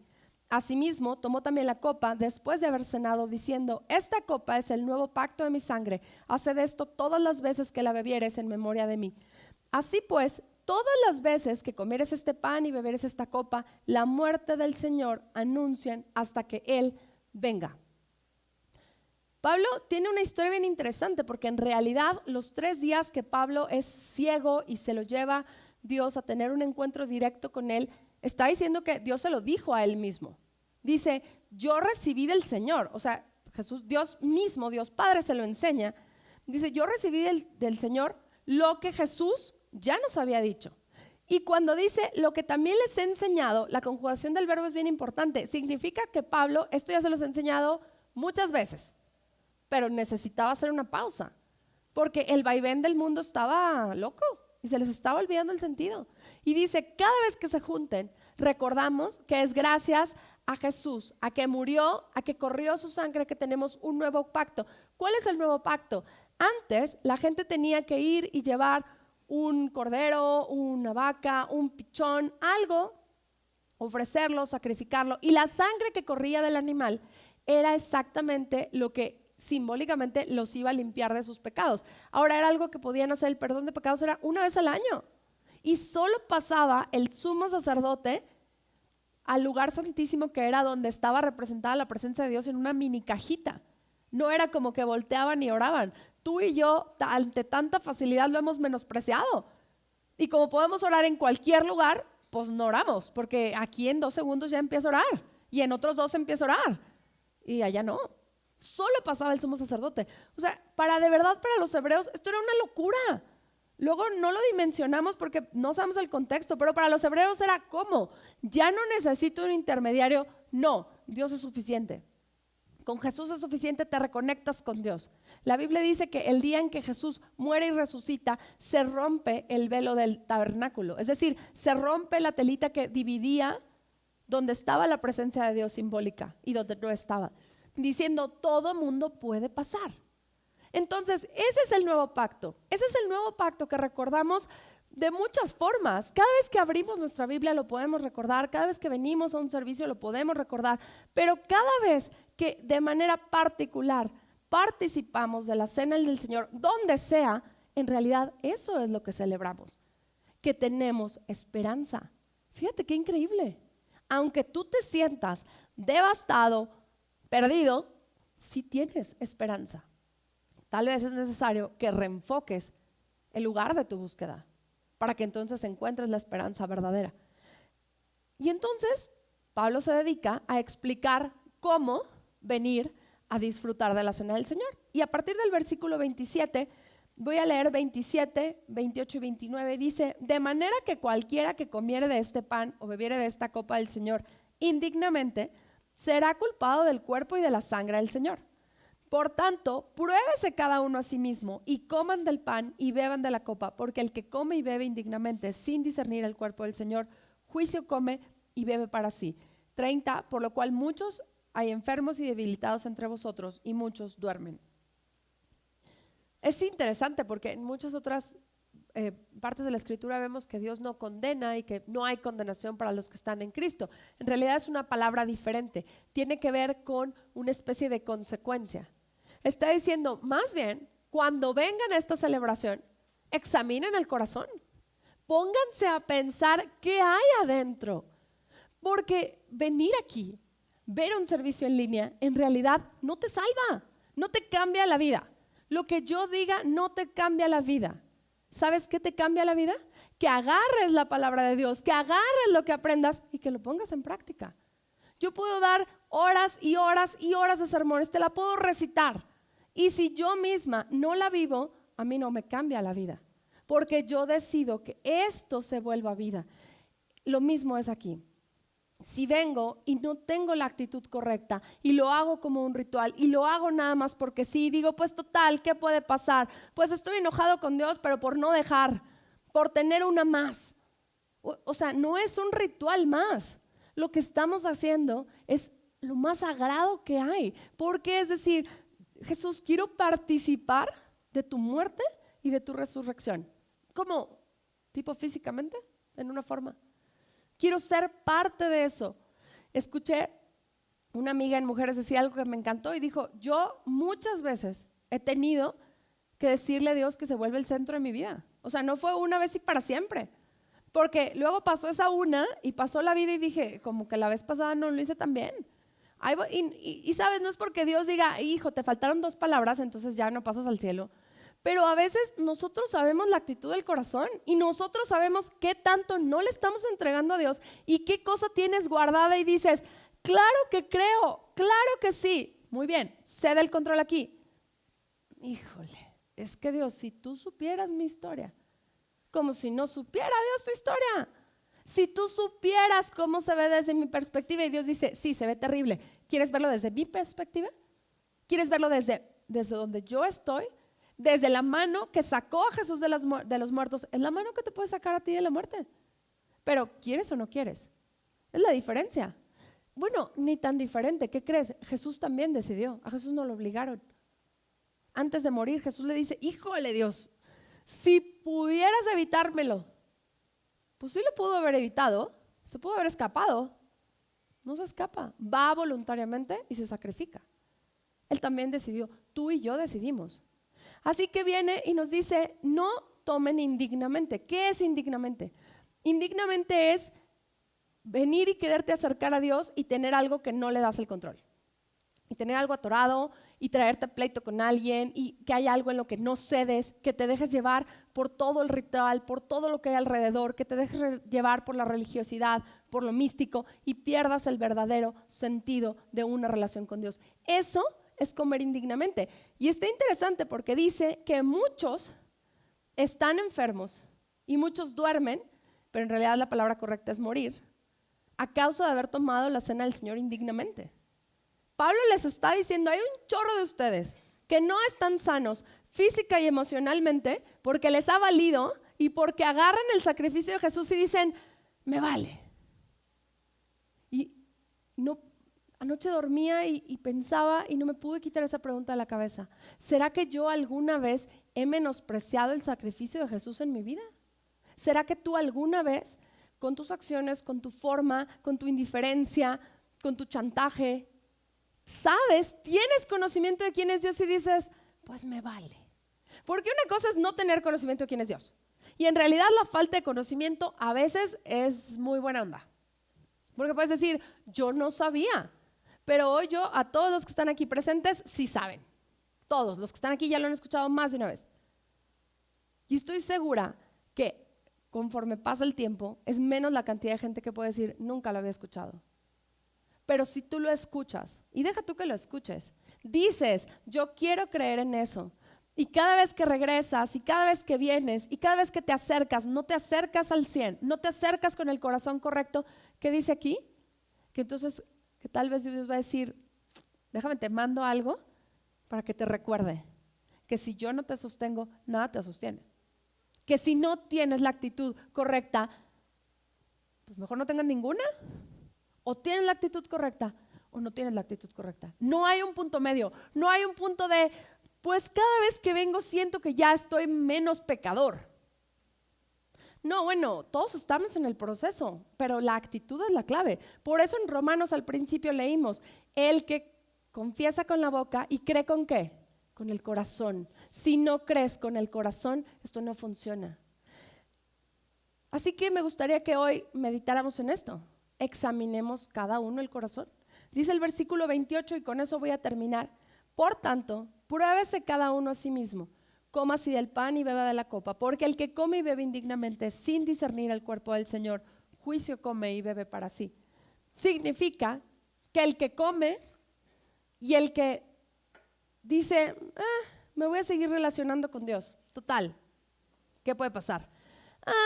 Asimismo, tomó también la copa después de haber cenado, diciendo, esta copa es el nuevo pacto de mi sangre, haced esto todas las veces que la bebieres en memoria de mí. Así pues, todas las veces que comieres este pan y beberes esta copa, la muerte del Señor anuncian hasta que Él venga. Pablo tiene una historia bien interesante porque en realidad los 3 días que Pablo es ciego y se lo lleva Dios, a tener un encuentro directo con Él, está diciendo que Dios se lo dijo a Él mismo. Dice, yo recibí del Señor, o sea, Jesús, Dios mismo, Dios Padre se lo enseña. Dice, yo recibí del Señor lo que Jesús ya nos había dicho. Y cuando dice lo que también les he enseñado, la conjugación del verbo es bien importante. Significa que Pablo, esto ya se los ha enseñado muchas veces, pero necesitaba hacer una pausa, porque el vaivén del mundo estaba loco y se les estaba olvidando el sentido. Y dice, cada vez que se junten, recordamos que es gracias a Jesús, a que murió, a que corrió su sangre, que tenemos un nuevo pacto. ¿Cuál es el nuevo pacto? Antes la gente tenía que ir y llevar un cordero, una vaca, un pichón, algo, ofrecerlo, sacrificarlo, y la sangre que corría del animal era exactamente lo que simbólicamente los iba a limpiar de sus pecados. Ahora era algo que podían hacer, el perdón de pecados era una vez al año, y solo pasaba el sumo sacerdote al lugar santísimo, que era donde estaba representada la presencia de Dios en una mini cajita. No era como que volteaban y oraban. Tú y yo, ante tanta facilidad, lo hemos menospreciado. Y como podemos orar en cualquier lugar, pues no oramos, porque aquí en 2 segundos ya empieza a orar, y en otros 2 empieza a orar, y allá no. Solo pasaba el sumo sacerdote. O sea, de verdad, para los hebreos, esto era una locura. Luego no lo dimensionamos porque no sabemos el contexto, pero para los hebreos era ¿cómo? Ya no necesito un intermediario. No, Dios es suficiente. Con Jesús es suficiente, te reconectas con Dios. La Biblia dice que el día en que Jesús muere y resucita, se rompe el velo del tabernáculo. Es decir, se rompe la telita que dividía donde estaba la presencia de Dios simbólica y donde no estaba, diciendo todo mundo puede pasar. Entonces, ese es el nuevo pacto. Ese es el nuevo pacto que recordamos de muchas formas. Cada vez que abrimos nuestra Biblia lo podemos recordar, cada vez que venimos a un servicio lo podemos recordar, pero cada vez que de manera particular participamos de la cena del Señor, donde sea, en realidad eso es lo que celebramos, que tenemos esperanza. Fíjate qué increíble. Aunque tú te sientas devastado, perdido, sí tienes esperanza. Tal vez es necesario que reenfoques el lugar de tu búsqueda para que entonces encuentres la esperanza verdadera. Y entonces Pablo se dedica a explicar cómo venir a disfrutar de la cena del Señor. Y a partir del versículo 27, voy a leer 27, 28 y 29, dice, de manera que cualquiera que comiere de este pan o bebiere de esta copa del Señor indignamente, será culpado del cuerpo y de la sangre del Señor. Por tanto, pruébese cada uno a sí mismo y coman del pan y beban de la copa, porque el que come y bebe indignamente sin discernir el cuerpo del Señor, juicio come y bebe para sí. 30, por lo cual muchos hay enfermos y debilitados entre vosotros y muchos duermen. Es interesante porque en muchas otras partes de la Escritura vemos que Dios no condena y que no hay condenación para los que están en Cristo. En realidad es una palabra diferente, tiene que ver con una especie de consecuencia. Está diciendo, más bien, cuando vengan a esta celebración, examinen el corazón. Pónganse a pensar qué hay adentro. Porque venir aquí, ver un servicio en línea, en realidad no te salva, no te cambia la vida. Lo que yo diga no te cambia la vida. ¿Sabes qué te cambia la vida? Que agarres la palabra de Dios, que agarres lo que aprendas y que lo pongas en práctica. Yo puedo dar horas y horas y horas de sermones, te la puedo recitar. Y si yo misma no la vivo, a mí no me cambia la vida, porque yo decido que esto se vuelva vida. Lo mismo es aquí. Si vengo y no tengo la actitud correcta y lo hago como un ritual y lo hago nada más porque sí, digo, pues total, ¿qué puede pasar? Pues estoy enojado con Dios, pero por no dejar, por tener una más. O sea, no es un ritual más. Lo que estamos haciendo es lo más sagrado que hay, porque es decir, Jesús, quiero participar de tu muerte y de tu resurrección. ¿Cómo? ¿Tipo físicamente? En una forma. Quiero ser parte de eso. Escuché una amiga en Mujeres decía algo que me encantó y dijo, yo muchas veces he tenido que decirle a Dios que se vuelve el centro de mi vida. O sea, no fue una vez y para siempre. Porque luego pasó esa una y pasó la vida y dije, como que la vez pasada no lo hice tan bien. Y sabes, no es porque Dios diga, hijo, te faltaron 2 palabras, entonces ya no pasas al cielo. Pero a veces nosotros sabemos la actitud del corazón y nosotros sabemos qué tanto no le estamos entregando a Dios y qué cosa tienes guardada y dices, claro que creo, claro que sí. Muy bien, cede el control aquí. Híjole, es que Dios, si tú supieras mi historia, como si no supiera Dios tu historia. Si tú supieras cómo se ve desde mi perspectiva y Dios dice, sí, se ve terrible. ¿Quieres verlo desde mi perspectiva? ¿Quieres verlo desde donde yo estoy? Desde la mano que sacó a Jesús de los muertos. Es la mano que te puede sacar a ti de la muerte. Pero ¿quieres o no quieres? Es la diferencia. Bueno, ni tan diferente. ¿Qué crees? Jesús también decidió. A Jesús no lo obligaron. Antes de morir, Jesús le dice, híjole Dios, si pudieras evitármelo. Pues sí lo pudo haber evitado, se pudo haber escapado. No se escapa, va voluntariamente y se sacrifica. Él también decidió, tú y yo decidimos. Así que viene y nos dice, no tomen indignamente. ¿Qué es indignamente? Indignamente es venir y quererte acercar a Dios y tener algo que no le das el control. Y tener algo atorado y traerte pleito con alguien y que hay algo en lo que no cedes, que te dejes llevar por todo el ritual, por todo lo que hay alrededor, que te dejes llevar por la religiosidad, por lo místico y pierdas el verdadero sentido de una relación con Dios. Eso es comer indignamente. Y está interesante porque dice que muchos están enfermos y muchos duermen, pero en realidad la palabra correcta es morir, a causa de haber tomado la cena del Señor indignamente. Pablo les está diciendo, hay un chorro de ustedes que no están sanos física y emocionalmente porque les ha valido y porque agarran el sacrificio de Jesús y dicen, me vale. Y no, anoche dormía y pensaba y no me pude quitar esa pregunta de la cabeza. ¿Será que yo alguna vez he menospreciado el sacrificio de Jesús en mi vida? ¿Será que tú alguna vez, con tus acciones, con tu forma, con tu indiferencia, con tu chantaje, sabes, tienes conocimiento de quién es Dios y dices, pues me vale? Porque una cosa es no tener conocimiento de quién es Dios. Y en realidad la falta de conocimiento a veces es muy buena onda. Porque puedes decir, yo no sabía. Pero hoy yo, a todos los que están aquí presentes, sí saben. Todos los que están aquí ya lo han escuchado más de una vez. Y estoy segura que conforme pasa el tiempo, es menos la cantidad de gente que puede decir, nunca lo había escuchado. Pero si tú lo escuchas, y deja tú que lo escuches, dices, yo quiero creer en eso. Y cada vez que regresas, y cada vez que vienes, y cada vez que te acercas, no te acercas al 100, no te acercas con el corazón correcto, ¿qué dice aquí? Que entonces, que tal vez Dios va a decir, déjame, te mando algo para que te recuerde que si yo no te sostengo, nada te sostiene. Que si no tienes la actitud correcta, pues mejor no tengas ninguna. O tienes la actitud correcta o no tienes la actitud correcta. No hay un punto medio, no hay un punto de, pues cada vez que vengo siento que ya estoy menos pecador. No, bueno, todos estamos en el proceso, pero la actitud es la clave. Por eso en Romanos al principio leímos, el que confiesa con la boca y cree ¿con qué? Con el corazón. Si no crees con el corazón, esto no funciona. Así que me gustaría que hoy meditáramos en esto. Examinemos cada uno el corazón. Dice el versículo 28 y con eso voy a terminar. Por tanto, pruébese cada uno a sí mismo. Coma así del pan y beba de la copa, porque el que come y bebe indignamente sin discernir el cuerpo del Señor, juicio come y bebe para sí. Significa que el que come y el que dice, me voy a seguir relacionando con Dios. Total, ¿qué puede pasar?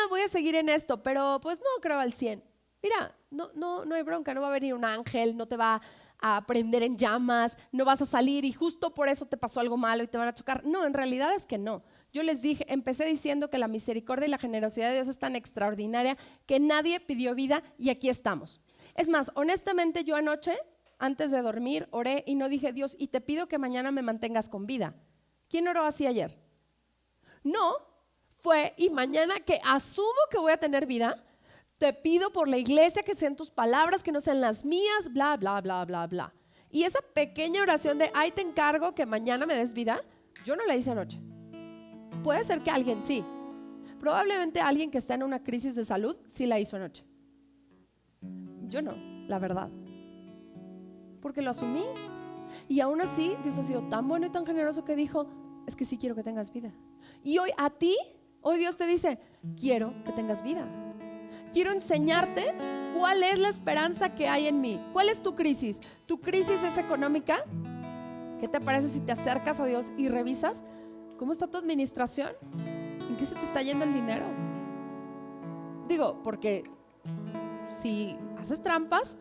Voy a seguir en esto, pero pues no creo al 100. Mira, no hay bronca, no va a venir un ángel, no te va a prender en llamas, no vas a salir y justo por eso te pasó algo malo y te van a chocar. No, en realidad es que no. Yo les dije, empecé diciendo que la misericordia y la generosidad de Dios es tan extraordinaria que nadie pidió vida y aquí estamos. Es más, honestamente yo anoche, antes de dormir, oré y no dije, Dios, y te pido que mañana me mantengas con vida. ¿Quién oró así ayer? No, fue, y mañana que asumo que voy a tener vida, te pido por la iglesia que sean tus palabras, que no sean las mías, bla, bla, bla, bla, bla. Y esa pequeña oración de, ay, te encargo que mañana me des vida, yo no la hice anoche. Puede ser que alguien sí. Probablemente alguien que está en una crisis de salud sí la hizo anoche. Yo no, la verdad. Porque lo asumí. Y aún así, Dios ha sido tan bueno y tan generoso que dijo, es que sí quiero que tengas vida. Y hoy Dios te dice, quiero que tengas vida. Quiero enseñarte cuál es la esperanza que hay en mí. ¿Cuál es tu crisis? ¿Tu crisis es económica? ¿Qué te parece si te acercas a Dios y revisas cómo está tu administración? ¿En qué se te está yendo el dinero? Digo, porque si haces trampas,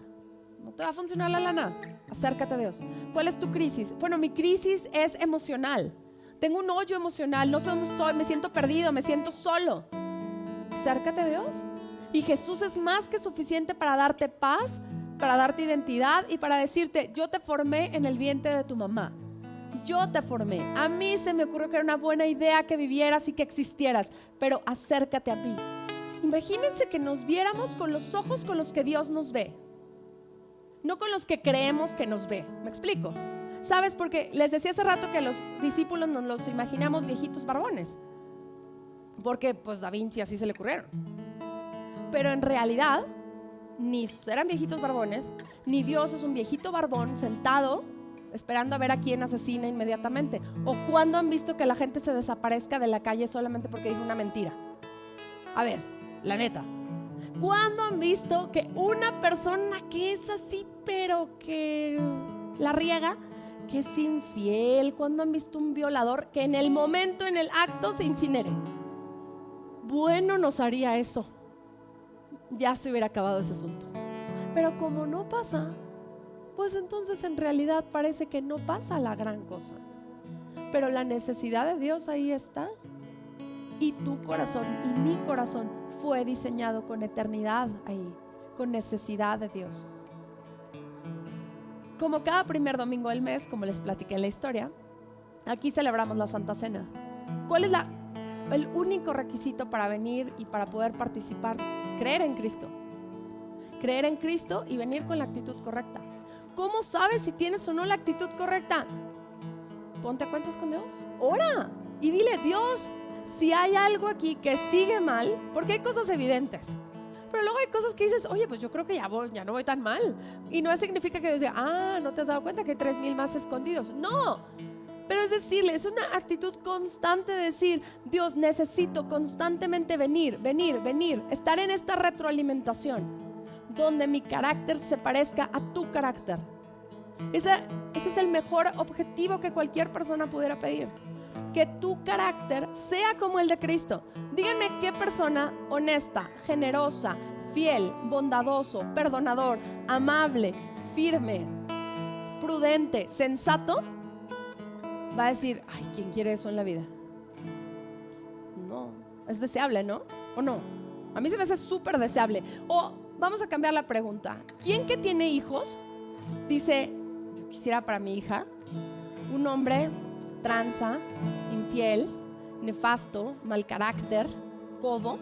no te va a funcionar la lana. Acércate a Dios. ¿Cuál es tu crisis? Bueno, mi crisis es emocional. Tengo un hoyo emocional, no sé dónde estoy, me siento perdido, me siento solo. Acércate a Dios. Y Jesús es más que suficiente para darte paz, para darte identidad y para decirte, yo te formé en el vientre de tu mamá. Yo te formé. A mí se me ocurrió que era una buena idea que vivieras y que existieras, pero acércate a mí. Imagínense que nos viéramos con los ojos con los que Dios nos ve, no con los que creemos que nos ve. ¿Me explico? ¿Sabes? Porque les decía hace rato que los discípulos nos los imaginamos viejitos barbones, porque pues Da Vinci así se le ocurrieron. Pero en realidad ni eran viejitos barbones, ni Dios es un viejito barbón sentado esperando a ver a quién asesina inmediatamente. ¿O cuándo han visto que la gente se desaparezca de la calle solamente porque dijo una mentira? A ver, la neta, ¿cuándo han visto que una persona que es así pero que la riega, que es infiel? ¿Cuándo han visto un violador que en el momento, en el acto, se incinere? Bueno, nos haría eso, ya se hubiera acabado ese asunto. Pero como no pasa, pues entonces en realidad parece que no pasa la gran cosa. Pero la necesidad de Dios ahí está. Y tu corazón y mi corazón fue diseñado con eternidad ahí, con necesidad de Dios. Como cada primer domingo del mes, como les platiqué en la historia, aquí celebramos la Santa Cena. ¿Cuál es el único requisito para venir y para poder participar? Creer en Cristo. Creer en Cristo y venir con la actitud correcta. ¿Cómo sabes si tienes o no la actitud correcta? Ponte a cuentas con Dios. Ora y dile, Dios, si hay algo aquí que sigue mal, porque hay cosas evidentes, pero luego hay cosas que dices, oye, pues yo creo que ya no voy tan mal. Y no significa que Dios diga, no te has dado cuenta que hay 3,000 más escondidos. No, pero es decirle, es una actitud constante de decir, Dios, necesito constantemente venir, estar en esta retroalimentación donde mi carácter se parezca a tu carácter. Ese es el mejor objetivo que cualquier persona pudiera pedir. Que tu carácter sea como el de Cristo. Díganme qué persona honesta, generosa, fiel, bondadoso, perdonador, amable, firme, prudente, sensato, va a decir, ay, ¿quién quiere eso en la vida? No, es deseable, ¿no? ¿O no? A mí se me hace súper deseable. O vamos a cambiar la pregunta. ¿Quién que tiene hijos dice, yo quisiera para mi hija un hombre tranza, infiel, nefasto, mal carácter, codo,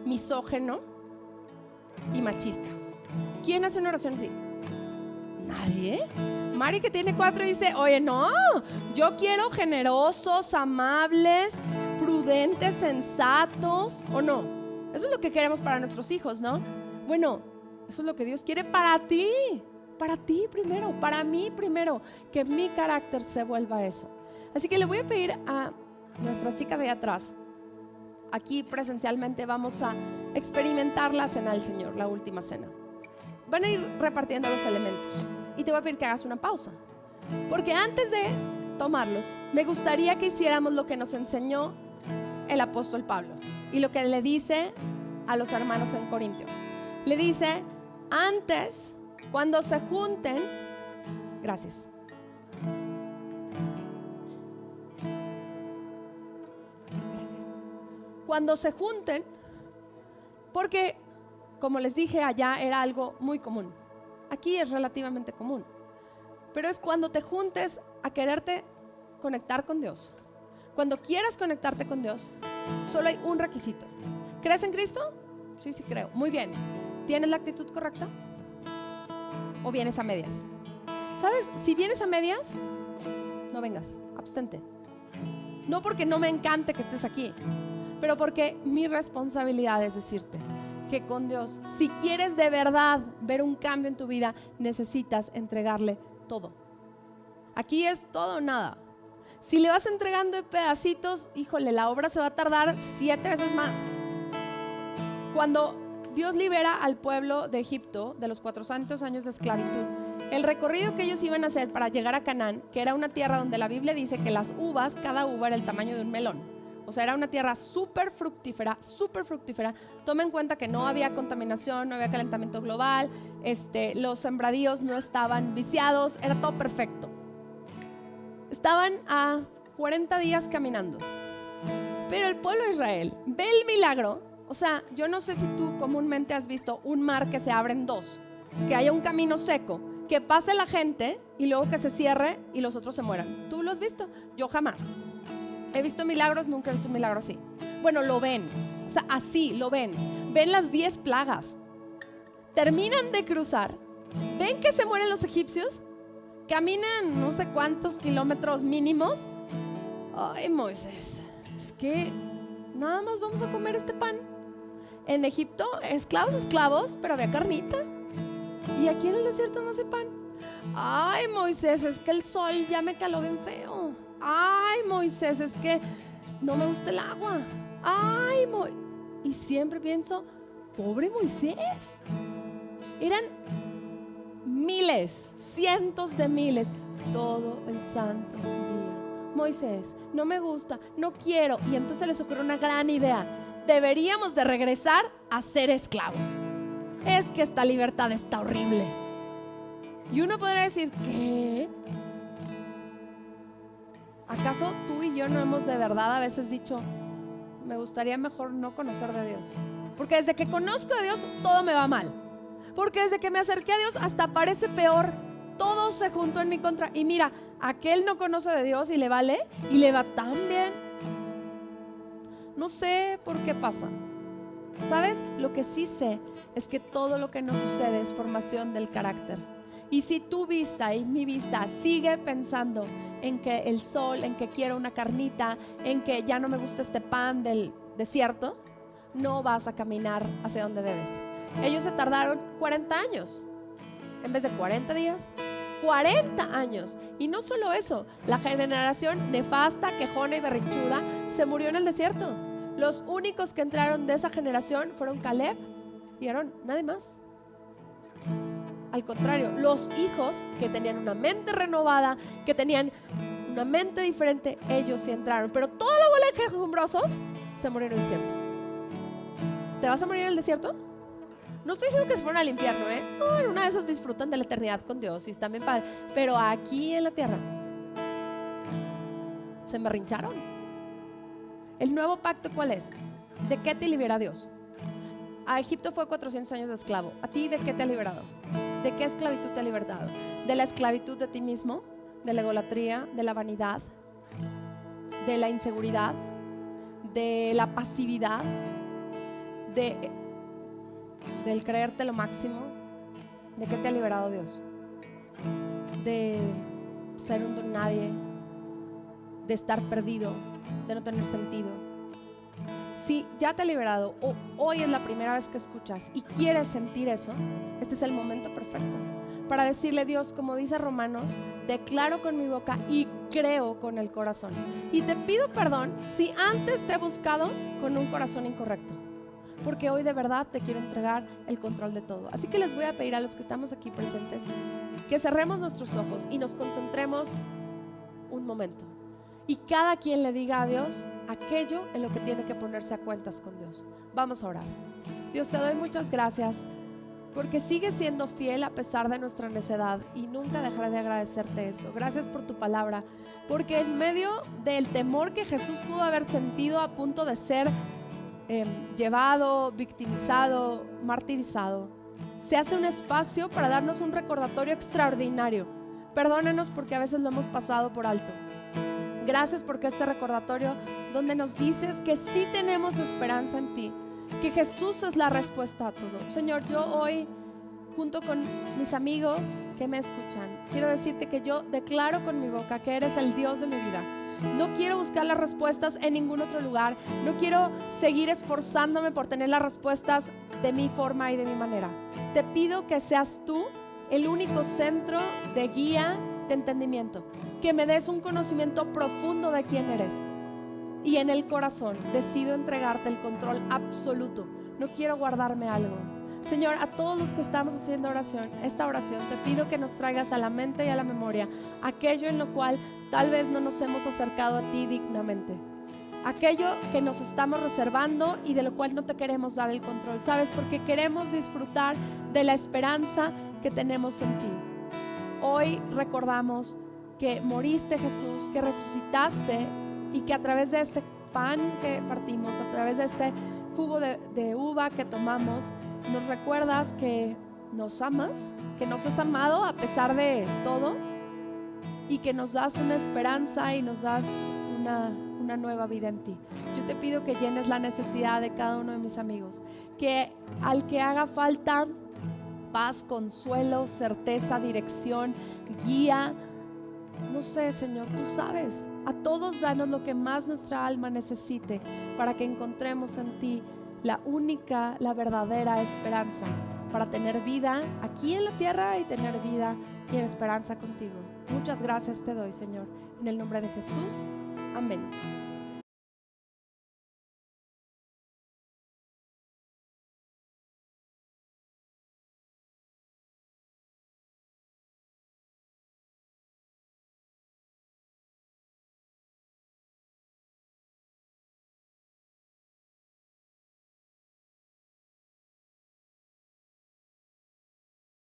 misógeno y machista? ¿Quién hace una oración así? Nadie. Mari, que tiene 4, dice, oye, no, yo quiero generosos, amables, prudentes, sensatos, ¿o no? Eso es lo que queremos para nuestros hijos, ¿no? Bueno, eso es lo que Dios quiere para ti primero, para mí primero, que mi carácter se vuelva eso. Así que le voy a pedir a nuestras chicas allá atrás, aquí presencialmente vamos a experimentar la cena del Señor, la última cena. Van a ir repartiendo los elementos y te voy a pedir que hagas una pausa, porque antes de tomarlos, me gustaría que hiciéramos lo que nos enseñó el apóstol Pablo y lo que le dice a los hermanos en Corintio. Le dice, antes, cuando se junten, gracias. Cuando se junten, porque como les dije, allá era algo muy común. Aquí es relativamente común. Pero es cuando te juntes a quererte conectar con Dios. Cuando quieras conectarte con Dios, solo hay un requisito. ¿Crees en Cristo? Sí, creo. Muy bien. ¿Tienes la actitud correcta? ¿O vienes a medias? ¿Sabes? Si vienes a medias, no vengas. Abstente. No porque no me encante que estés aquí, pero porque mi responsabilidad es decirte que con Dios, si quieres de verdad ver un cambio en tu vida, necesitas entregarle todo. Aquí es todo o nada. Si le vas entregando en pedacitos, híjole, la obra se va a tardar 7 veces más. Cuando Dios libera al pueblo de Egipto de los 400 años de esclavitud, el recorrido que ellos iban a hacer para llegar a Canaán, que era una tierra donde la Biblia dice que las uvas, cada uva era el tamaño de un melón. O sea, era una tierra súper fructífera, súper fructífera. Toma en cuenta que no había contaminación, no había calentamiento global, los sembradíos no estaban viciados, era todo perfecto. Estaban a 40 días caminando. Pero el pueblo de Israel ve el milagro. O sea, yo no sé si tú comúnmente has visto un mar que se abre en dos, que haya un camino seco, que pase la gente y luego que se cierre y los otros se mueran. ¿Tú lo has visto? Yo jamás. He visto milagros, nunca he visto un milagro así. Bueno, lo ven, o sea, así lo ven. Ven las 10 plagas. Terminan de cruzar. ¿Ven que se mueren los egipcios? Caminan no sé cuántos kilómetros mínimos. Ay, Moisés, es que nada más vamos a comer este pan. En Egipto, esclavos, pero había carnita. Y aquí en el desierto no hace pan. Ay, Moisés, es que el sol ya me caló bien feo. Ay, Moisés, es que no me gusta el agua. Ay, y siempre pienso, pobre Moisés. Eran miles, cientos de miles, todo el santo día. Moisés, no me gusta, no quiero. Y entonces les ocurrió una gran idea. Deberíamos de regresar a ser esclavos. Es que esta libertad está horrible. Y uno podría decir, ¿qué? ¿Acaso tú y yo no hemos de verdad a veces dicho, me gustaría mejor no conocer de Dios? Porque desde que conozco a Dios, todo me va mal. Porque desde que me acerqué a Dios, hasta parece peor. Todo se juntó en mi contra. Y mira, aquel no conoce de Dios y le vale, y le va tan bien. No sé por qué pasa. ¿Sabes? Lo que sí sé es que todo lo que nos sucede es formación del carácter. Y si tu vista y mi vista sigue pensando en que el sol, en que quiero una carnita, en que ya no me gusta este pan del desierto, no vas a caminar hacia donde debes. Ellos se tardaron 40 años. En vez de 40 días, 40 años. Y no solo eso, la generación nefasta, quejona y berrinchuda se murió en el desierto. Los únicos que entraron de esa generación fueron Caleb y Aarón, nadie más. Al contrario, los hijos que tenían una mente renovada, que tenían una mente diferente, ellos sí entraron. Pero toda la bola de quejumbrosos se murieron en el desierto. ¿Te vas a morir en el desierto? No estoy diciendo que se fueron al infierno, No, en una de esas disfrutan de la eternidad con Dios y están bien padres. Pero aquí en la tierra se emberrincharon. ¿El nuevo pacto cuál es? ¿De qué te libera Dios? A Egipto fue 400 años de esclavo. ¿A ti de qué te ha liberado? ¿De qué esclavitud te ha libertado? ¿De la esclavitud de ti mismo? ¿De la egolatría? ¿De la vanidad? ¿De la inseguridad? ¿De la pasividad? ¿Del creerte lo máximo? ¿De qué te ha liberado Dios? ¿De ser un don nadie? ¿De estar perdido? ¿De no tener sentido? Si ya te ha liberado o hoy es la primera vez que escuchas y quieres sentir eso, este es el momento perfecto para decirle: Dios, como dice Romanos, declaro con mi boca y creo con el corazón. Y te pido perdón si antes te he buscado con un corazón incorrecto, porque hoy de verdad te quiero entregar el control de todo. Así que les voy a pedir a los que estamos aquí presentes que cerremos nuestros ojos y nos concentremos un momento. Y cada quien le diga a Dios aquello en lo que tiene que ponerse a cuentas con Dios. Vamos a orar. Dios, te doy muchas gracias porque sigues siendo fiel a pesar de nuestra necedad y nunca dejaré de agradecerte eso. Gracias por tu palabra, porque en medio del temor que Jesús pudo haber sentido a punto de ser llevado, victimizado, martirizado, se hace un espacio para darnos un recordatorio extraordinario. Perdónanos porque a veces lo hemos pasado por alto. Gracias porque este recordatorio donde nos dices que sí tenemos esperanza en ti, que Jesús es la respuesta a todo. Señor, yo hoy, junto con mis amigos que me escuchan, quiero decirte que yo declaro con mi boca que eres el Dios de mi vida. No quiero buscar las respuestas en ningún otro lugar. No quiero seguir esforzándome por tener las respuestas de mi forma y de mi manera. Te pido que seas tú el único centro de guía de entendimiento, que me des un conocimiento profundo de quién eres. Y en el corazón decido entregarte el control absoluto. No quiero guardarme algo. Señor, a todos los que estamos haciendo esta oración, te pido que nos traigas a la mente y a la memoria aquello en lo cual tal vez no nos hemos acercado a ti dignamente. Aquello que nos estamos reservando y de lo cual no te queremos dar el control, ¿sabes? Porque queremos disfrutar de la esperanza que tenemos en ti. Hoy recordamos que moriste, Jesús, que resucitaste y que a través de este pan que partimos, a través de este jugo de uva que tomamos, nos recuerdas que nos amas, que nos has amado a pesar de todo y que nos das una esperanza y nos das una nueva vida en ti. Yo te pido que llenes la necesidad de cada uno de mis amigos, que al que haga falta paz, consuelo, certeza, dirección, guía, no sé, Señor, tú sabes, a todos danos lo que más nuestra alma necesite para que encontremos en ti la única, la verdadera esperanza para tener vida aquí en la tierra y tener vida y en esperanza contigo. Muchas gracias te doy, Señor, en el nombre de Jesús. Amén.